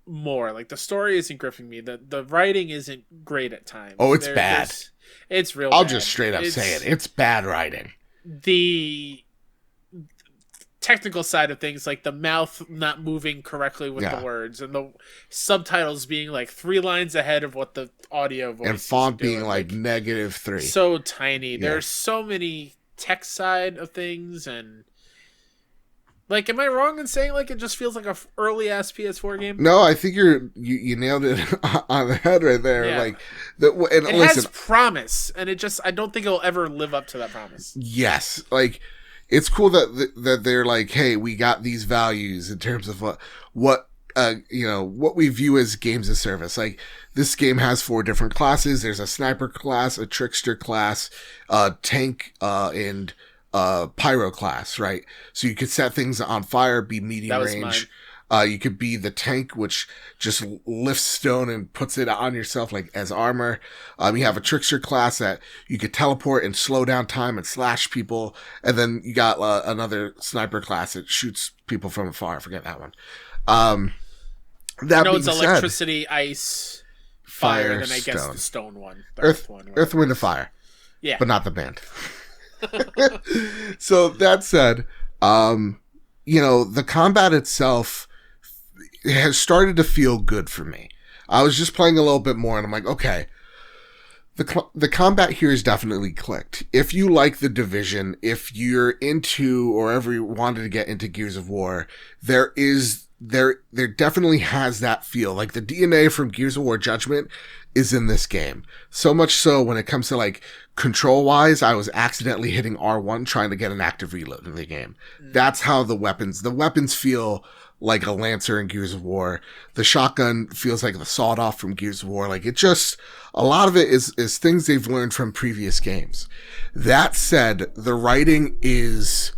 more. Like, the story isn't gripping me. The writing isn't great at times. Oh, it's bad. It's real I'll bad. just straight up say it. It's bad writing. The technical side of things, like the mouth not moving correctly with the words, and the subtitles being like 3 lines ahead of what the audio voice and font is doing. Being like -3. So tiny. There's so many tech side of things, and like, am I wrong in saying like it just feels like a early ass PS4 game? No, I think you nailed it on the head right there. Yeah. Like, it has promise, and I don't think it'll ever live up to that promise. Yes, like, it's cool that they're like, hey, we got these values in terms of what we view as games of service. Like, this game has 4 different classes. There's a sniper class, a trickster class, tank, and pyro class, right? So you could set things on fire, be medium range. You could be the tank, which just lifts stone and puts it on yourself like as armor. You have a trickster class that you could teleport and slow down time and slash people. And then you got another sniper class that shoots people from afar. I forget that one. It's electricity, ice, fire, and I guess the stone one. The Earth, Wind, and Fire. Yeah. But not the band. So that said, the combat itself has started to feel good for me. I was just playing a little bit more, and I'm like, okay, the combat here is definitely clicked. If you like The Division, if you're into or ever wanted to get into Gears of War, there is there definitely has that feel. Like the DNA from Gears of War Judgment is in this game. So much so when it comes to like control wise, I was accidentally hitting R1 trying to get an active reload in the game. That's how the weapons feel like a Lancer in Gears of War. The shotgun feels like the sawed off from Gears of War. Like it just, a lot of it is things they've learned from previous games. That said, the writing is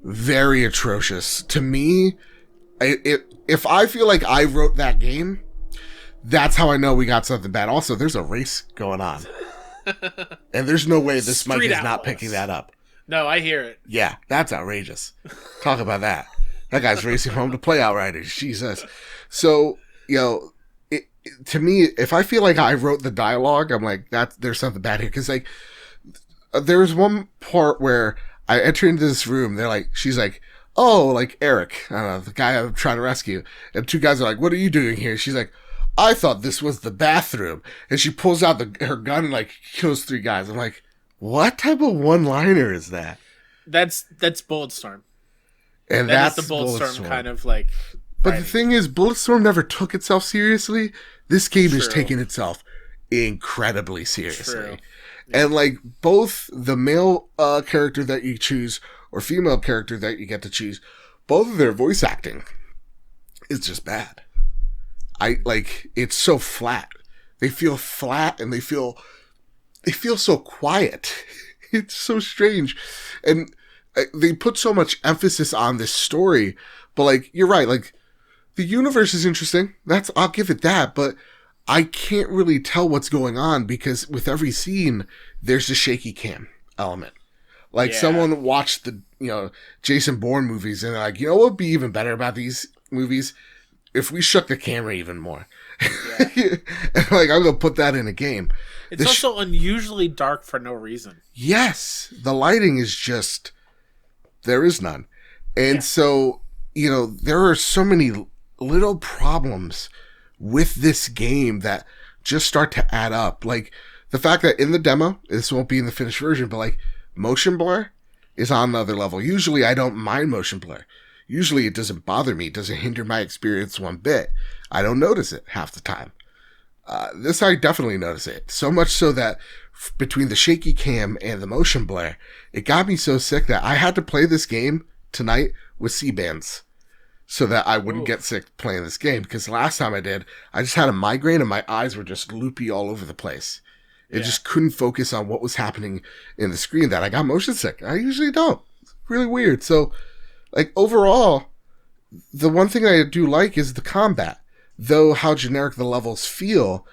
very atrocious. To me, if I feel like I wrote that game, that's how I know we got something bad. Also, there's a race going on. And there's no way this mic is not picking that up. No, I hear it. Yeah, that's outrageous. Talk about that. That guy's racing home to play Outriders. Jesus. So, to me, if I feel like I wrote the dialogue, I'm like, there's something bad here. Because, like, there was one part where I enter into this room. She's like, oh, like Eric, I don't know, the guy I'm trying to rescue. And two guys are like, what are you doing here? She's like, I thought this was the bathroom. And she pulls out her gun and like kills 3 guys. I'm like, what type of one-liner is that? That's Bulletstorm. And that's the Bulletstorm kind of like. But the thing is, Bulletstorm never took itself seriously. This game is taking itself incredibly seriously. True. And like both the male character that you choose or female character that you get to choose, both of their voice acting is just bad. It's so flat. They feel flat and they feel so quiet. It's so strange. And they put so much emphasis on this story, but like, you're right. Like the universe is interesting. I'll give it that, but I can't really tell what's going on because with every scene, there's a shaky cam element. Like someone watched the, Jason Bourne movies and they're like, what would be even better about these movies? If we shook the camera even more. Yeah. And like, I'm going to put that in a game. It's also unusually dark for no reason. Yes. The lighting is just, there is none. And so, there are so many little problems with this game that just start to add up. Like the fact that in the demo, this won't be in the finished version, but like motion blur is on another level. Usually I don't mind motion blur. Usually it doesn't bother me. It doesn't hinder my experience one bit. I don't notice it half the time. This I definitely notice it. So much so that between the shaky cam and the motion blur, it got me so sick that I had to play this game tonight with C-bands so that I wouldn't get sick playing this game. Because last time I did, I just had a migraine and my eyes were just loopy all over the place. It just couldn't focus on what was happening in the screen that I got motion sick. I usually don't. It's really weird. So, like, overall, the one thing I do like is the combat. Though how generic the levels feel,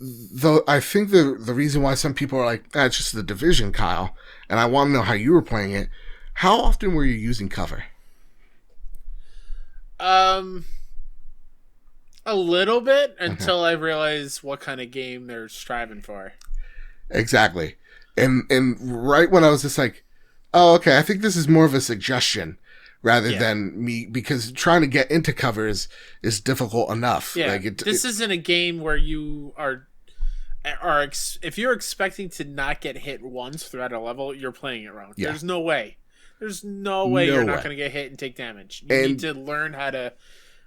though I think the reason why some people are like, it's just the Division, Kyle, and I want to know how you were playing it. How often were you using cover? A little bit until I realized what kind of game they're striving for. Exactly. And right when I was just like, oh, okay, I think this is more of a suggestion rather than me, because trying to get into covers is difficult enough. Yeah. This isn't a game where you are if you're expecting to not get hit once throughout a level, you're playing it wrong. Yeah. There's no way. There's no way you're not going to get hit and take damage. You need to learn how to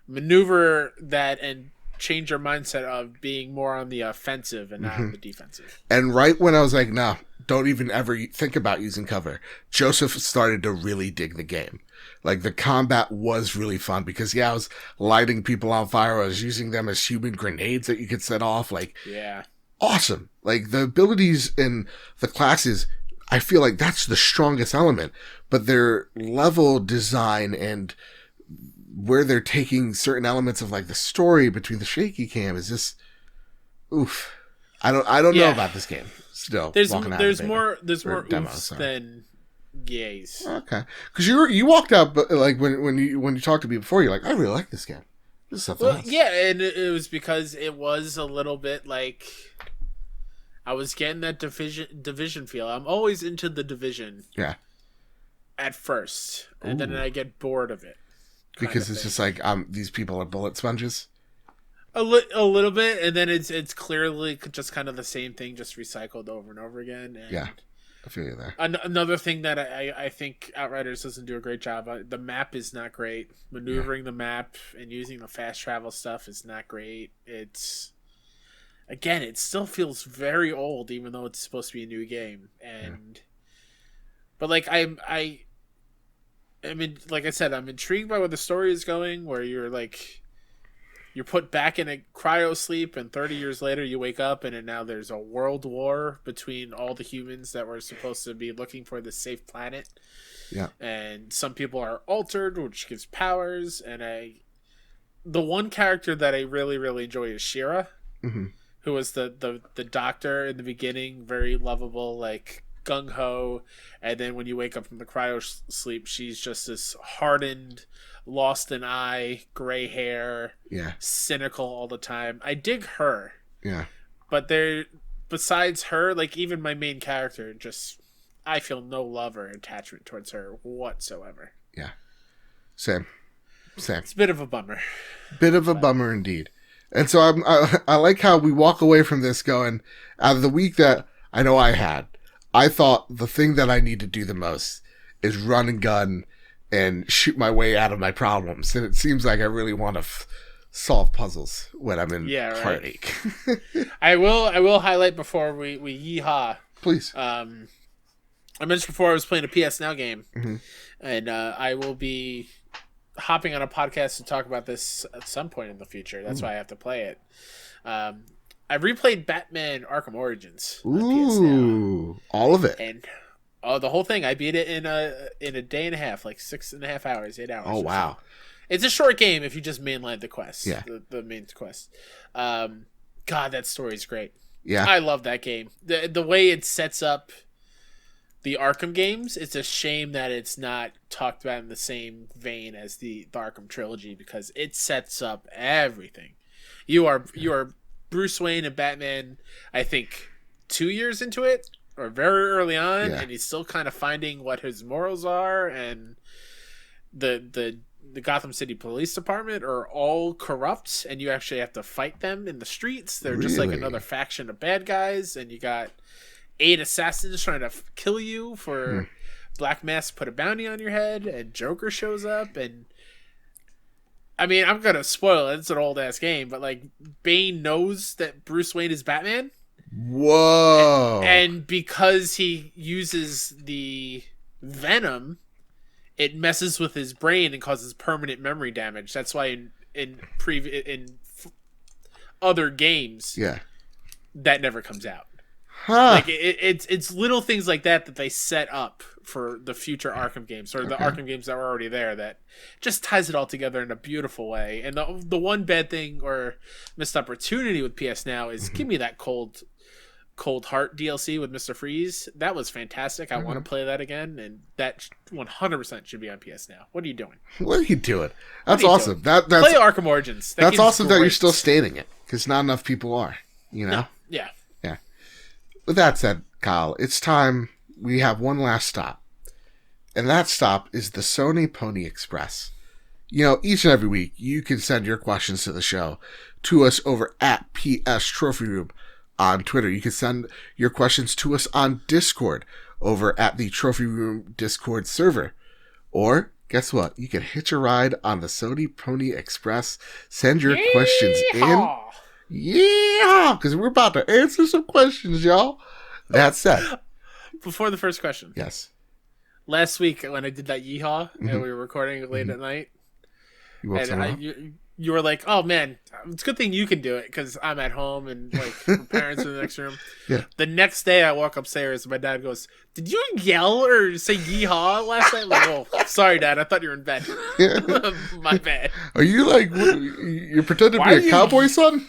maneuver that and change your mindset of being more on the offensive and not on the defensive. And right when I was like, no, don't even ever think about using cover, Joseph started to really dig the game. Like, the combat was really fun because, I was lighting people on fire. I was using them as human grenades that you could set off. Like, awesome. Like, the abilities in the classes, I feel like that's the strongest element. But their level design and where they're taking certain elements of, like, the story between the shaky cam is just, oof. I don't know about this game still. There's more oofs than gays. Okay, because you walked out, but like when you talked to me before, you're like, I really like this game. This is something else. Yeah, and it was because it was a little bit like I was getting that division feel. I'm always into the Division. Yeah. At first, and then I get bored of it. Because it's just like these people are bullet sponges. A little bit, and then it's clearly just kind of the same thing, just recycled over and over again. And I feel you there. Another thing that I think Outriders doesn't do a great job. The map is not great. Maneuvering the map and using the fast travel stuff is not great. It still feels very old, even though it's supposed to be a new game. But like I mean, like I said, I'm intrigued by where the story is going. Where you're put back in a cryo sleep, and 30 years later you wake up, and now there's a world war between all the humans that were supposed to be looking for this safe planet. Yeah. And some people are altered, which gives powers. And the one character that I really, really enjoy is Shira, who was the doctor in the beginning, very lovable, like gung ho, and then when you wake up from the cryo sleep, she's just this hardened, lost an eye, gray hair, cynical all the time. I dig her, but besides her, like even my main character, just I feel no love or attachment towards her whatsoever. Yeah, same. It's a bit of a bummer. Bummer indeed. And so I like how we walk away from this going, out of the week that I know I thought the thing that I need to do the most is run and gun and shoot my way out of my problems. And it seems like I really want to solve puzzles when I'm in heartache. I will highlight before we yeehaw. Please. I mentioned before I was playing a PS Now game. And I will be hopping on a podcast to talk about this at some point in the future. That's why I have to play it. I replayed Batman Arkham Origins on PS Now. All of it. And the whole thing. I beat it in a day and a half, like 6.5 hours, 8 hours. Oh, wow. So. It's a short game if you just mainline the quest. Yeah. The main quest. God, that story is great. Yeah. I love that game. The way it sets up the Arkham games, it's a shame that it's not talked about in the same vein as the Arkham trilogy, because it sets up everything. You are Bruce Wayne and Batman, I think, 2 years into it, or very early on, and he's still kind of finding what his morals are, and the Gotham City Police Department are all corrupt, and you actually have to fight them in the streets. They're just like another faction of bad guys, and you got 8 assassins trying to kill you for Black Mask put a bounty on your head, and Joker shows up, and I mean, I'm gonna spoil it. It's an old ass game, but like Bane knows that Bruce Wayne is Batman. Whoa! And because he uses the venom, it messes with his brain and causes permanent memory damage. That's why in other games, that never comes out. Like it's little things like that they set up for the future Arkham games, or the Arkham games that were already there, that just ties it all together in a beautiful way. And the one bad thing or missed opportunity with PS Now is give me that Cold Heart DLC with Mr. Freeze. That was fantastic. I want to play that again, and that 100% should be on PS Now. What are you doing? What are you doing? That's awesome. That's play Arkham Origins. That's awesome that you're still stating it, because not enough people are. You know? No. Yeah. With that said, Kyle, it's time we have one last stop. And that stop is the Sony Pony Express. You know, each and every week, you can send your questions to the show to us over at PS Trophy Room on Twitter. You can send your questions to us on Discord over at the Trophy Room Discord server. Or, guess what? You can hitch a ride on the Sony Pony Express. Send your questions in. Yeah, because we're about to answer some questions, y'all. That said, before the first question, yes. Last week when I did that yeehaw and we were recording late at night, you were like, "Oh man, it's a good thing you can do it because I'm at home and like my parents are in the next room." Yeah. The next day I walk upstairs and my dad goes, "Did you yell or say yeehaw last night?" I'm like, "Oh, sorry, Dad. I thought you were in bed." My bad. Are you like you're pretending to be a cowboy, son?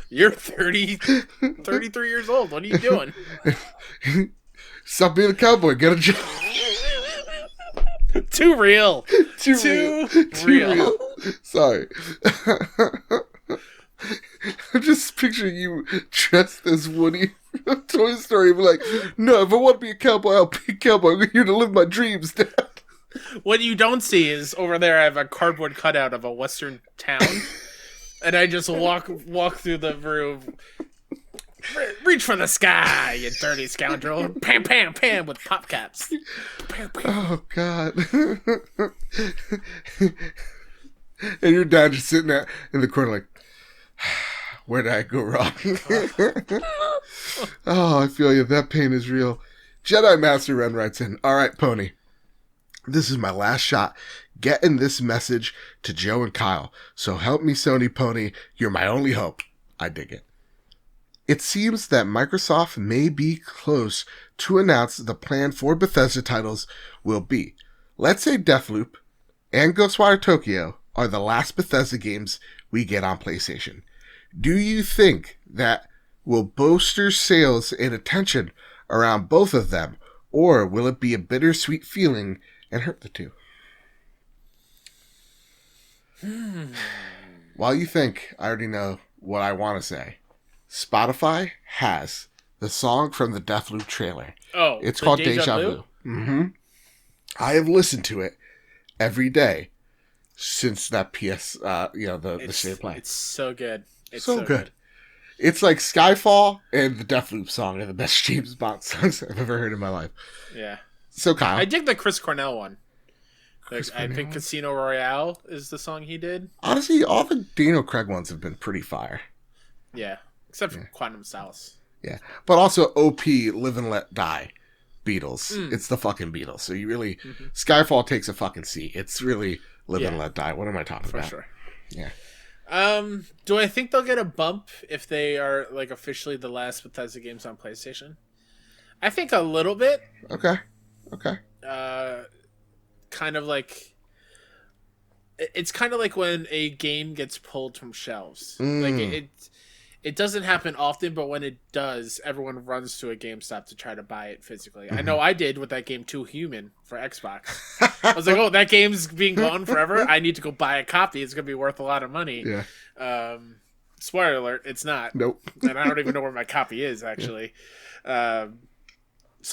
You're 33 years old. What are you doing? Stop being a cowboy. Get a job. Too real. Too real. Sorry. I'm just picturing you dressed as Woody from Toy Story. Be like, no, if I want to be a cowboy, I'll be a cowboy. I'm here to live my dreams, Dad. What you don't see is over there I have a cardboard cutout of a western town. And I just walk through the room Reach for the sky, you dirty scoundrel. Pam, pam, pam with pop caps. Pam, pam. Oh, God. And your dad just sitting there in the corner like, where did I go wrong? Oh, I feel you. That pain is real. Jedi Master Ren writes in, all right, Pony. This is my last shot getting this message to Joe and Kyle. So help me, Sony Pony. You're my only hope. I dig it. It seems that Microsoft may be close to announce the plan for Bethesda titles will be. Let's say Deathloop and Ghostwire Tokyo are the last Bethesda games we get on PlayStation. Do you think that will bolster sales and attention around both of them, or will it be a bittersweet feeling and hurt the two? While you think, I already know what I want to say. Spotify has the song from the Deathloop trailer. Oh, it's called Deja Vu. Mm-hmm. I have listened to it every day since that the state of play. It's so good. It's so good. It's like Skyfall and the Deathloop song are the best James Bond songs I've ever heard in my life. Yeah. So Kyle, I dig the Chris Cornell one. I think Casino Royale is the song he did. Honestly, all the Daniel Craig ones have been pretty fire. Yeah. Except for Quantum Solace. Yeah. But also OP, Live and Let Die, Beatles. It's the fucking Beatles. So you really... Skyfall takes a fucking seat. It's really Live and Let Die. What am I talking about? For sure. Yeah. Do I think they'll get a bump if they are like officially the last Bethesda games on PlayStation? I think a little bit. Okay. Kind of like... It's kind of like when a game gets pulled from shelves. Like it doesn't happen often, but when it does, everyone runs to a GameStop to try to buy it physically. I know I did with that game Too Human for Xbox. I was like, oh, that game's being gone forever. I need to go buy a copy. It's going to be worth a lot of money. Yeah. Spoiler alert, it's not. Nope. And I don't even know where my copy is, actually. So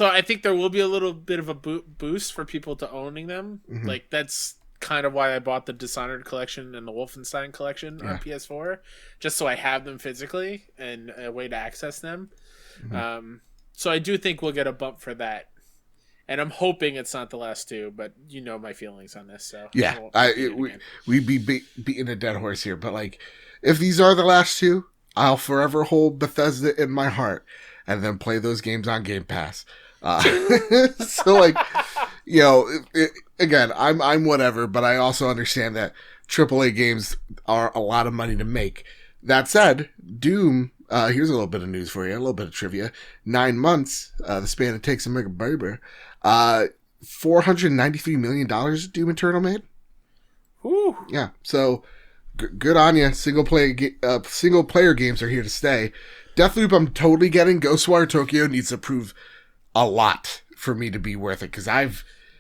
I think there will be a little bit of a boost for people to owning them. Like, that's kind of why I bought the Dishonored collection and the Wolfenstein collection on PS4, just so I have them physically and a way to access them. So I do think we'll get a bump for that, and I'm hoping it's not the last two, but you know my feelings on this. So yeah, we'd be beating a dead horse here, but like if these are the last two, I'll forever hold Bethesda in my heart and then play those games on Game Pass. So like, you know, again, I'm whatever, but I also understand that AAA games are a lot of money to make. That said, Doom, here's a little bit of news for you, a little bit of trivia. 9 months, the span it takes to make a baby. $493 million Doom Eternal made. Whew. Yeah, so good on you. Single player games are here to stay. Deathloop, I'm totally getting. Ghostwire Tokyo needs to prove a lot for me to be worth it, because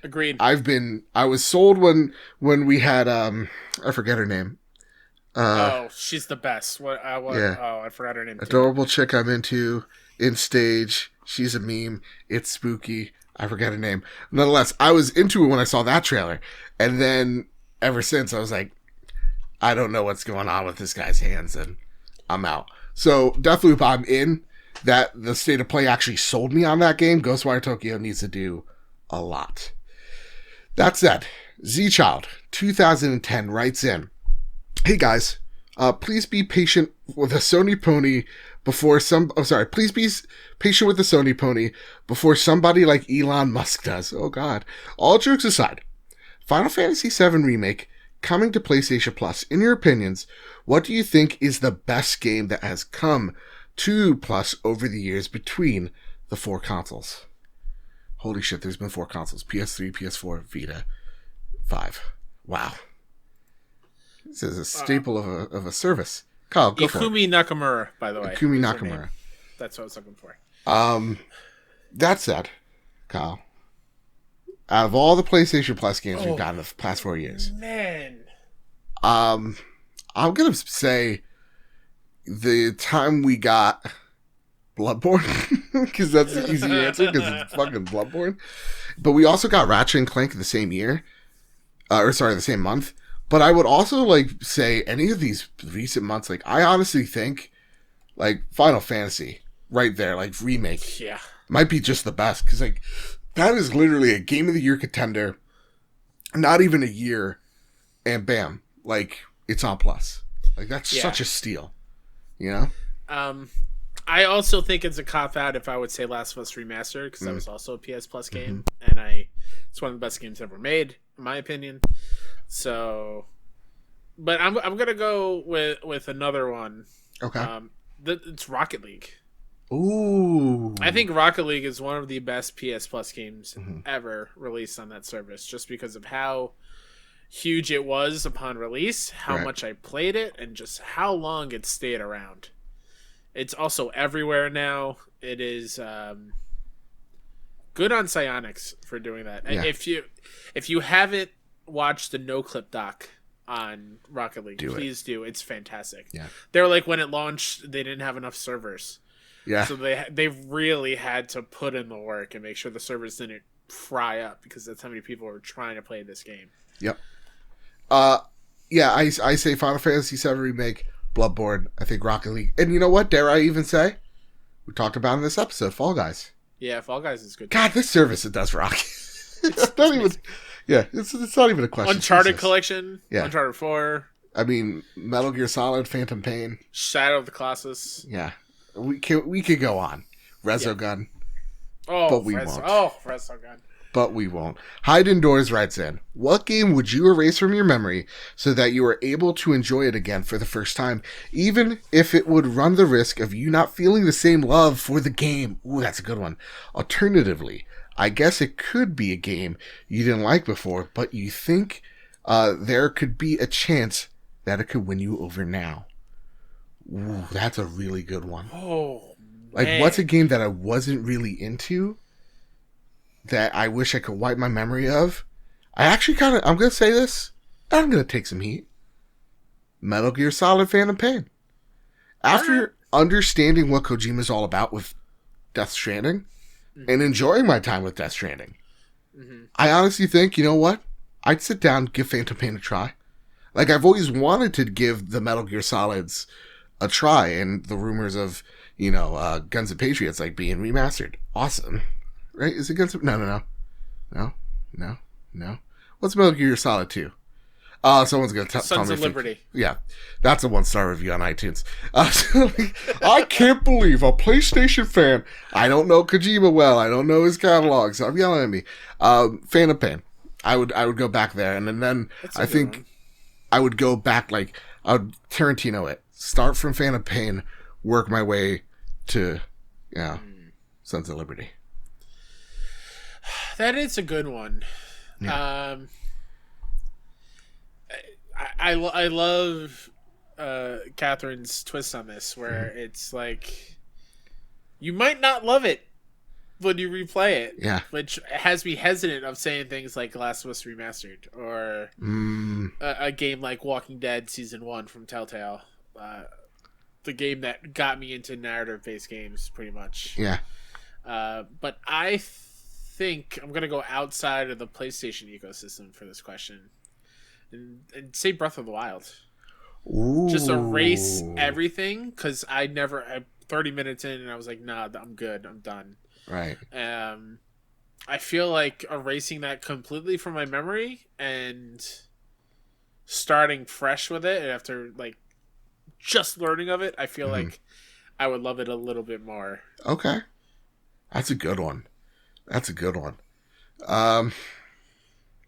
Agreed. I was sold when we had I forget her name. She's the best. I forgot her name too. Adorable chick I'm into in stage. She's a meme. It's spooky. I forget her name. Nonetheless, I was into it when I saw that trailer, and then ever since I was like, I don't know what's going on with this guy's hands, and I'm out. So Deathloop, I'm in. That the state of play actually sold me on that game. Ghostwire Tokyo needs to do a lot. That said, Z-Child 2010 writes in, hey guys, please be patient with a Sony Pony before please be patient with the Sony Pony before somebody like Elon Musk does. Oh god. All jokes aside, Final Fantasy VII Remake coming to PlayStation Plus. In your opinions, what do you think is the best game that has come to Plus over the years between the 4 consoles? Holy shit, there's been 4 consoles. PS3, PS4, Vita, 5. Wow. This is a staple of a service. Kyle, go for it. Ikumi Nakamura, by the way. Ikumi Nakamura. That's what I was looking for. That said, Kyle, out of all the PlayStation Plus games we've gotten in the past 4 years, man, I'm gonna say the time we got Bloodborne, because that's the easy answer, because it's fucking Bloodborne. But we also got Ratchet and Clank the same year, the same month. But I would also like say any of these recent months, like I honestly think, like Final Fantasy right there. Like Remake, Yeah. might be just the best because like that is literally a Game of the Year contender. Not even a year, and bam, like it's on Plus. Like that's such a steal, you know. I also think it's a cop out if I would say Last of Us Remastered because that was also a PS Plus game, and it's one of the best games ever made, in my opinion. So, but I'm gonna go with another one. Okay. It's Rocket League. Ooh. I think Rocket League is one of the best PS Plus games ever released on that service, just because of how huge it was upon release, how much I played it, and just how long it stayed around. It's also everywhere now. It is good on Psyonix for doing that. Yeah. If you haven't watched the No Clip doc on Rocket League, please do. It's fantastic. Yeah. They were like when it launched, they didn't have enough servers. Yeah. So they really had to put in the work and make sure the servers didn't fry up because that's how many people were trying to play this game. Yep. Yeah, I say Final Fantasy VII Remake, Bloodborne, I think Rocket League. And you know what? Dare I even say? We talked about in this episode, Fall Guys. Yeah, Fall Guys is good. God, this service, it does rock. It's not even... Yeah, it's not even a question. Uncharted Collection. Yeah. Uncharted 4. I mean, Metal Gear Solid, Phantom Pain. Shadow of the Colossus. Yeah. We could go on. Resogun. Oh, but we won't. Oh, Resogun. But we won't. Hide Indoors writes in, what game would you erase from your memory so that you are able to enjoy it again for the first time, even if it would run the risk of you not feeling the same love for the game? Ooh, that's a good one. Alternatively, I guess it could be a game you didn't like before, but you think there could be a chance that it could win you over now. Ooh, that's a really good one. Oh, like, man. What's a game that I wasn't really into that I wish I could wipe my memory of? I actually I'm going to say this. I'm going to take some heat. Metal Gear Solid Phantom Pain. After understanding what Kojima's all about with Death Stranding and enjoying my time with Death Stranding, I honestly think, you know what? I'd sit down, give Phantom Pain a try. Like, I've always wanted to give the Metal Gear Solids a try, and the rumors of, Guns and Patriots, like, being remastered. Awesome. Right? Is it Guns of... No. What's Metal Gear Solid 2? Someone's going to tell me. Sons of Liberty. Yeah. That's a 1-star review on iTunes. I can't believe a PlayStation fan. I don't know Kojima well. I don't know his catalog, so I'm yelling at me. Phantom Pain. I would go back there, and then I think one. I would go back, like, I would Tarantino it. Start from Phantom Pain, work my way to, Sons of Liberty. That is a good one. Yeah. I love Catherine's twist on this, where it's like you might not love it when you replay it, which has me hesitant of saying things like Last of Us Remastered or a game like Walking Dead Season 1 from Telltale, the game that got me into narrative-based games pretty much. Yeah. But I think I'm going to go outside of the PlayStation ecosystem for this question and say Breath of the Wild. Ooh. Just erase everything, because I 30 minutes in and I was like, nah, I'm good. I'm done. Right. I feel like erasing that completely from my memory and starting fresh with it after like just learning of it, I feel like I would love it a little bit more. Okay. That's a good one.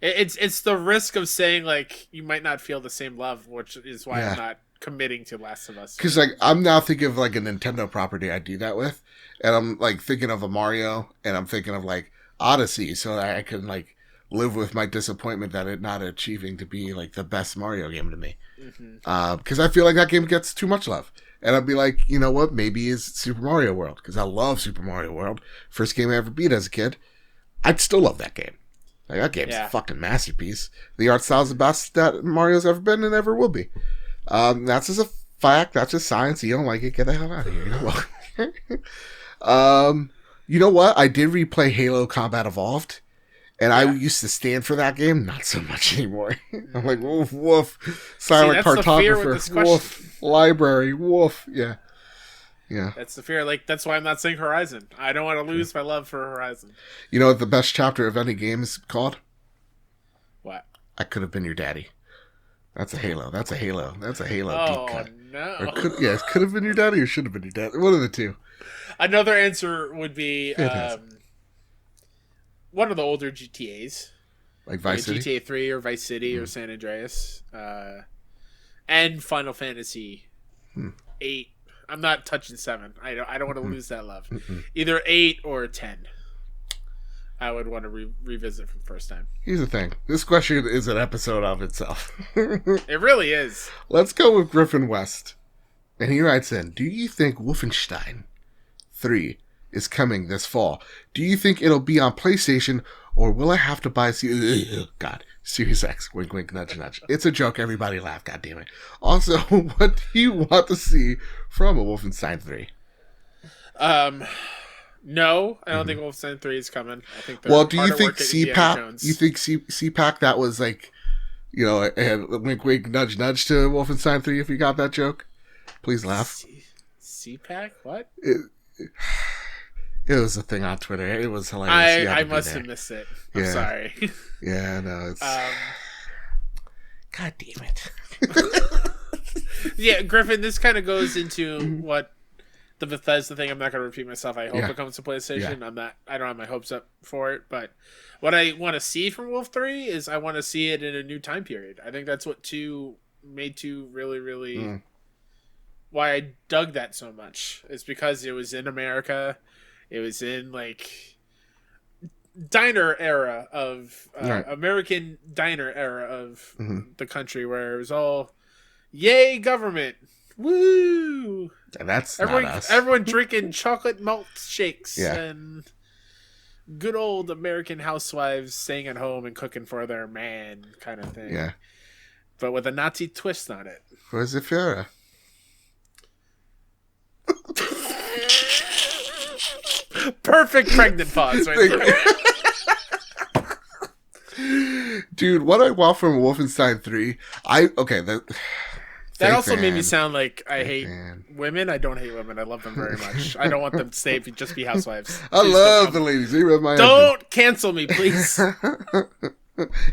It's the risk of saying like you might not feel the same love, which is why I'm not committing to Last of Us. Because like I'm now thinking of like a Nintendo property I do that with, and I'm like thinking of a Mario, and I'm thinking of like Odyssey, so that I can like live with my disappointment that it not achieving to be like the best Mario game to me. Because I feel like that game gets too much love. And I'd be like, you know what? Maybe it's Super Mario World, because I love Super Mario World. First game I ever beat as a kid. I'd still love that game. Like, that game's a fucking masterpiece. The art style's the best that Mario's ever been and ever will be. That's just a fact. That's just science. You don't like it, get the hell out of here. You're welcome. You know what? I did replay Halo Combat Evolved. And I used to stand for that game. Not so much anymore. I'm like, woof, woof. Silent cartographer. Woof. Library. Woof. Yeah. Yeah. That's the fear. Like, that's why I'm not saying Horizon. I don't want to lose my love for Horizon. You know what the best chapter of any game is called? What? I Could Have Been Your Daddy. That's a Halo. That's a Halo. That's a Halo Oh, deep cut. no. Or could have been your daddy or should have been your daddy. One of the two. Another answer would be Fantastic. one of the older GTAs. Like Vice City? GTA 3 or Vice City or San Andreas. And Final Fantasy 8. I'm not touching 7. I don't want to lose that love. Either 8 or 10. I would want to revisit for the first time. Here's the thing. This question is an episode of itself. It really is. Let's go with Griffin West. And he writes in, do you think Wolfenstein 3 is coming this fall? Do you think it'll be on PlayStation, or will I have to buy Series X? Wink, wink, nudge, nudge. It's a joke. Everybody laugh. God damn it. Also, what do you want to see from a Wolfenstein 3? No, I don't think Wolfenstein 3 is coming. I think well, do you think CPAC? You think CPAC that was like, a wink, wink, nudge, nudge to Wolfenstein 3? If you got that joke, please laugh. CPAC? What? It was a thing on Twitter. It was hilarious. I must have missed it. I'm sorry. Yeah, no, it's. God damn it. Yeah, Griffin, this kind of goes into what the Bethesda thing. I'm not going to repeat myself. I hope it comes to PlayStation. Yeah. I don't have my hopes up for it, but what I want to see from Wolf 3 is I want to see it in a new time period. I think that's what 2 made 2 really, really. Why I dug that so much is because it was in America. It was in like diner era of American diner era of the country where it was all yay government, woo. And that's everyone drinking chocolate malt shakes Yeah. and good old American housewives staying at home and cooking for their man kind of thing. Yeah, but with a Nazi twist on it. Where's the Führer? Perfect pregnant pause right there. Dude, what I want from Wolfenstein 3, that also made me sound like I hate women. I don't hate women. I love them very much. I don't want them to stay just be housewives. I love the ladies. They rub my Don't cancel me, please.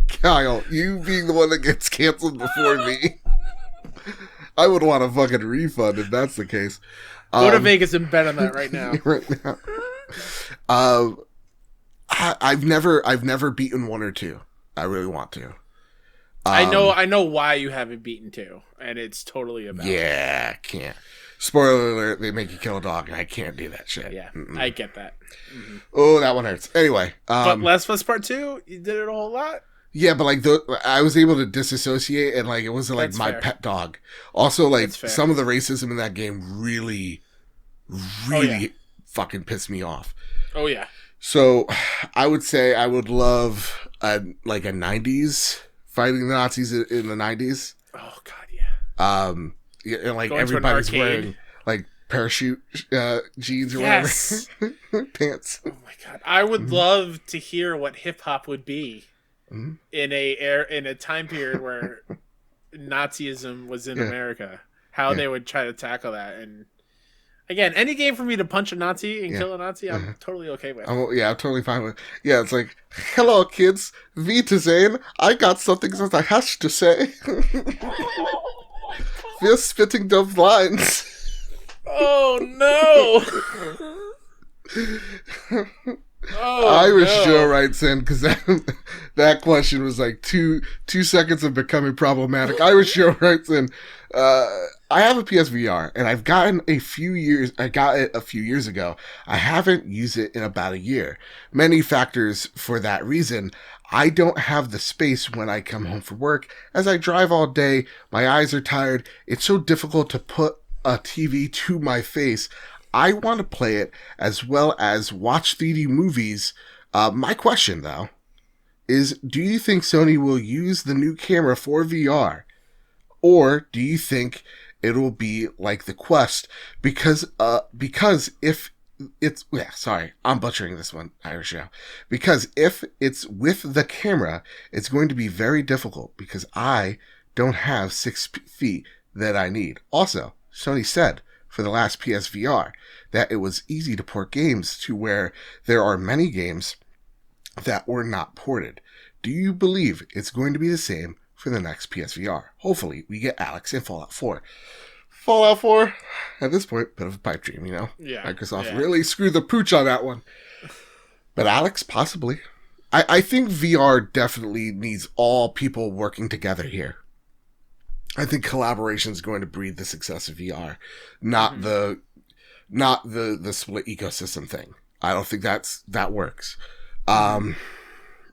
Kyle, you being the one that gets canceled before me. I would want a fucking refund if that's the case. Go to Vegas and bet on that right now. I've never beaten 1 or 2. I really want to. I know why you haven't beaten 2, and it's totally about. Yeah, can't. Spoiler alert: they make you kill a dog, and I can't do that shit. Yeah, I get that. Mm-hmm. Oh, that one hurts. Anyway, but Last of Us Part 2, you did it a whole lot. Yeah, but like I was able to disassociate, and like it wasn't like my pet dog. Also, like some of the racism in that game really fucking pissed me off. Oh yeah. So, I would say I would love a 90s fighting the Nazis in the 90s. Oh god, yeah. And like everybody's wearing like parachute jeans or whatever pants. Oh my god, I would love to hear what hip hop would be in a time period where Nazism was in America. How they would try to tackle that. And again, any game for me to punch a Nazi and kill a Nazi, I'm totally okay with. I'm totally fine with. Yeah, it's like, hello kids, Wiedersehen. I got something that I have to say. We're spitting those lines. Oh no! Irish Joe writes in because that question was like two seconds of becoming problematic. Irish Joe writes in, I have a PSVR and I've gotten a few years. I got it a few years ago. I haven't used it in about a year. Many factors for that reason. I don't have the space when I come home from work. As I drive all day, my eyes are tired. It's so difficult to put a TV to my face. I want to play it as well as watch 3D movies. My question, though, is do you think Sony will use the new camera for VR? Or do you think it will be like the Quest? Because if it's... Yeah, sorry, I'm butchering this one, Irish Joe. Because if it's with the camera, it's going to be very difficult because I don't have 6 feet that I need. Also, Sony said for the last PSVR, that it was easy to port games to where there are many games that were not ported. Do you believe it's going to be the same for the next PSVR? Hopefully, we get Alex in Fallout 4. Fallout 4, at this point, bit of a pipe dream, you know? Yeah. Microsoft really screwed the pooch on that one. But Alex, possibly. I think VR definitely needs all people working together here. I think collaboration is going to breed the success of VR, not the split ecosystem thing. I don't think that works.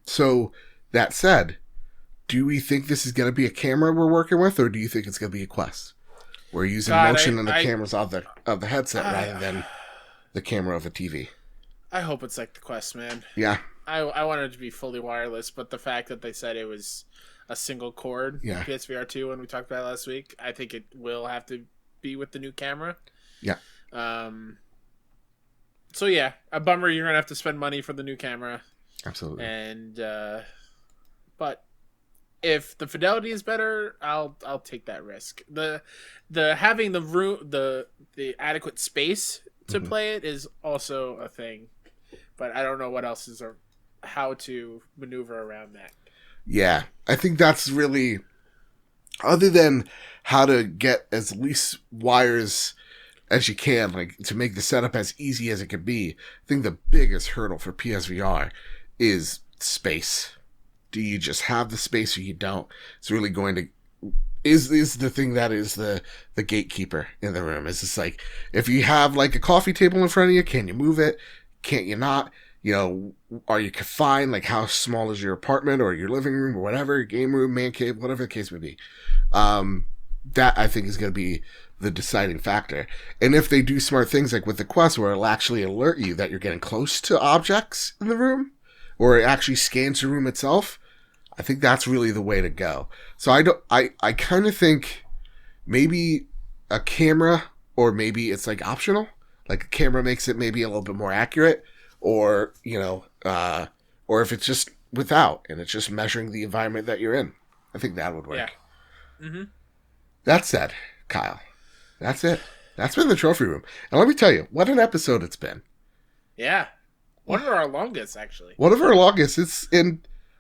So that said, do we think this is going to be a camera we're working with, or do you think it's going to be a Quest? We're using motion and the cameras of the headset rather than the camera of a TV. I hope it's like the Quest, man. Yeah. I wanted it to be fully wireless, but the fact that they said it was a single cord PSVR 2 when we talked about it last week, I think it will have to be with the new camera. Yeah. So yeah, a bummer you're going to have to spend money for the new camera. Absolutely. And but if the fidelity is better, I'll take that risk. The having the room the adequate space to play it is also a thing. But I don't know what else is or how to maneuver around that. Yeah, I think that's really, other than how to get as least wires as you can, like to make the setup as easy as it can be. I think the biggest hurdle for PSVR is space. Do you just have the space or you don't? It's really going to is the thing that is the gatekeeper in the room. It's just like, if you have like a coffee table in front of you, can you move it? Can't you not? You know, are you confined? Like, how small is your apartment or your living room or whatever, game room, man cave, whatever the case may be. That I think is going to be the deciding factor. And if they do smart things like with the Quest, where it'll actually alert you that you're getting close to objects in the room, or it actually scans the room itself, I think that's really the way to go. So I kind of think maybe a camera, or maybe it's like optional. Like a camera makes it maybe a little bit more accurate, or, you know, or if it's just without and it's just measuring the environment that you're in. I think that would work. Yeah. Mm-hmm. That said, Kyle, that's it. That's been the trophy room. And let me tell you, what an episode it's been. Yeah. One of our longest, actually. One of our longest. It's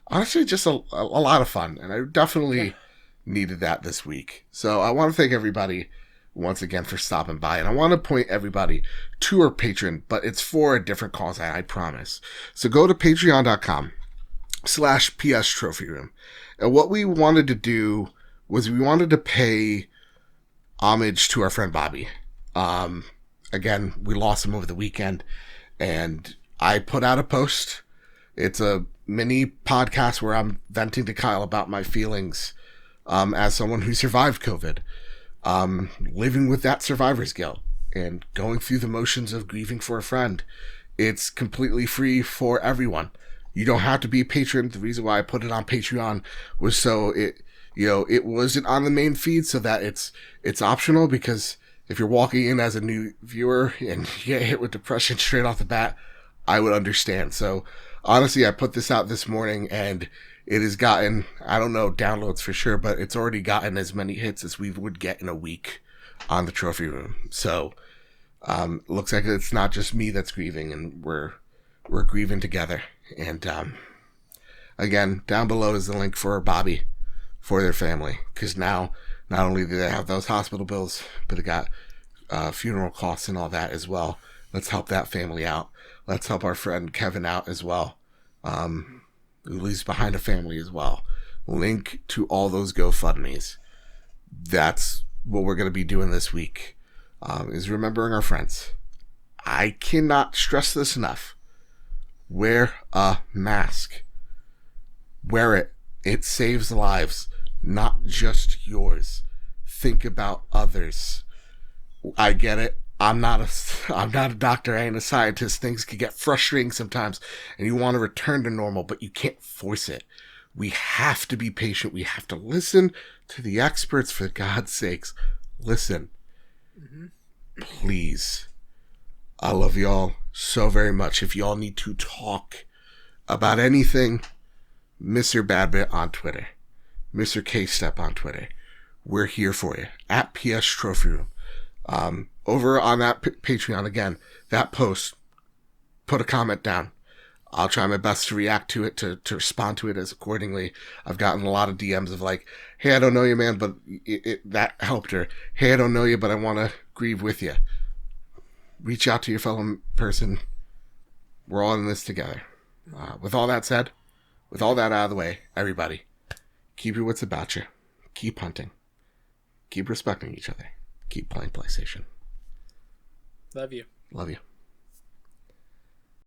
honestly just a lot of fun. And I definitely needed that this week. So I want to thank everybody once again for stopping by. And I want to point everybody to our Patreon, but it's for a different cause, I promise. So go to patreon.com/PS Trophy Room. And what we wanted to do was we wanted to pay homage to our friend Bobby. Again, we lost him over the weekend, and I put out a post. It's a mini podcast where I'm venting to Kyle about my feelings as someone who survived COVID. Living with that survivor's guilt and going through the motions of grieving for a friend. It's completely free for everyone. You don't have to be a patron. The reason why I put it on Patreon was so it wasn't on the main feed, so that it's optional, because if you're walking in as a new viewer and you get hit with depression straight off the bat, I would understand. So honestly, I put this out this morning and it has gotten, I don't know, downloads for sure, but it's already gotten as many hits as we would get in a week on the trophy room. So, looks like it's not just me that's grieving, and we're grieving together. And, again, down below is the link for Bobby, for their family. Cause now, not only do they have those hospital bills, but they got, funeral costs and all that as well. Let's help that family out. Let's help our friend Kevin out as well. Who leaves behind a family as well. Link to all those GoFundMes. That's what we're going to be doing this week, is remembering our friends. I cannot stress this enough. Wear a mask. Wear it. It saves lives, not just yours. Think about others. I get it. I'm not a doctor. I ain't a scientist. Things can get frustrating sometimes, and you want to return to normal, but you can't force it. We have to be patient. We have to listen to the experts, for God's sakes. Listen. Mm-hmm. Please. I love y'all so very much. If y'all need to talk about anything, Mr. Badbit on Twitter, Mr. K-Step on Twitter, we're here for you. At PS Trophy Room. Over on that Patreon, again, that post, put a comment down. I'll try my best to react to it, to respond to it as accordingly. I've gotten a lot of DMs of like, hey, I don't know you, man, but that helped her. Hey, I don't know you, but I want to grieve with you. Reach out to your fellow person. We're all in this together. With all that said, with all that out of the way, everybody, keep your wits about you. Keep hunting. Keep respecting each other. Keep playing PlayStation. Love you. Love you.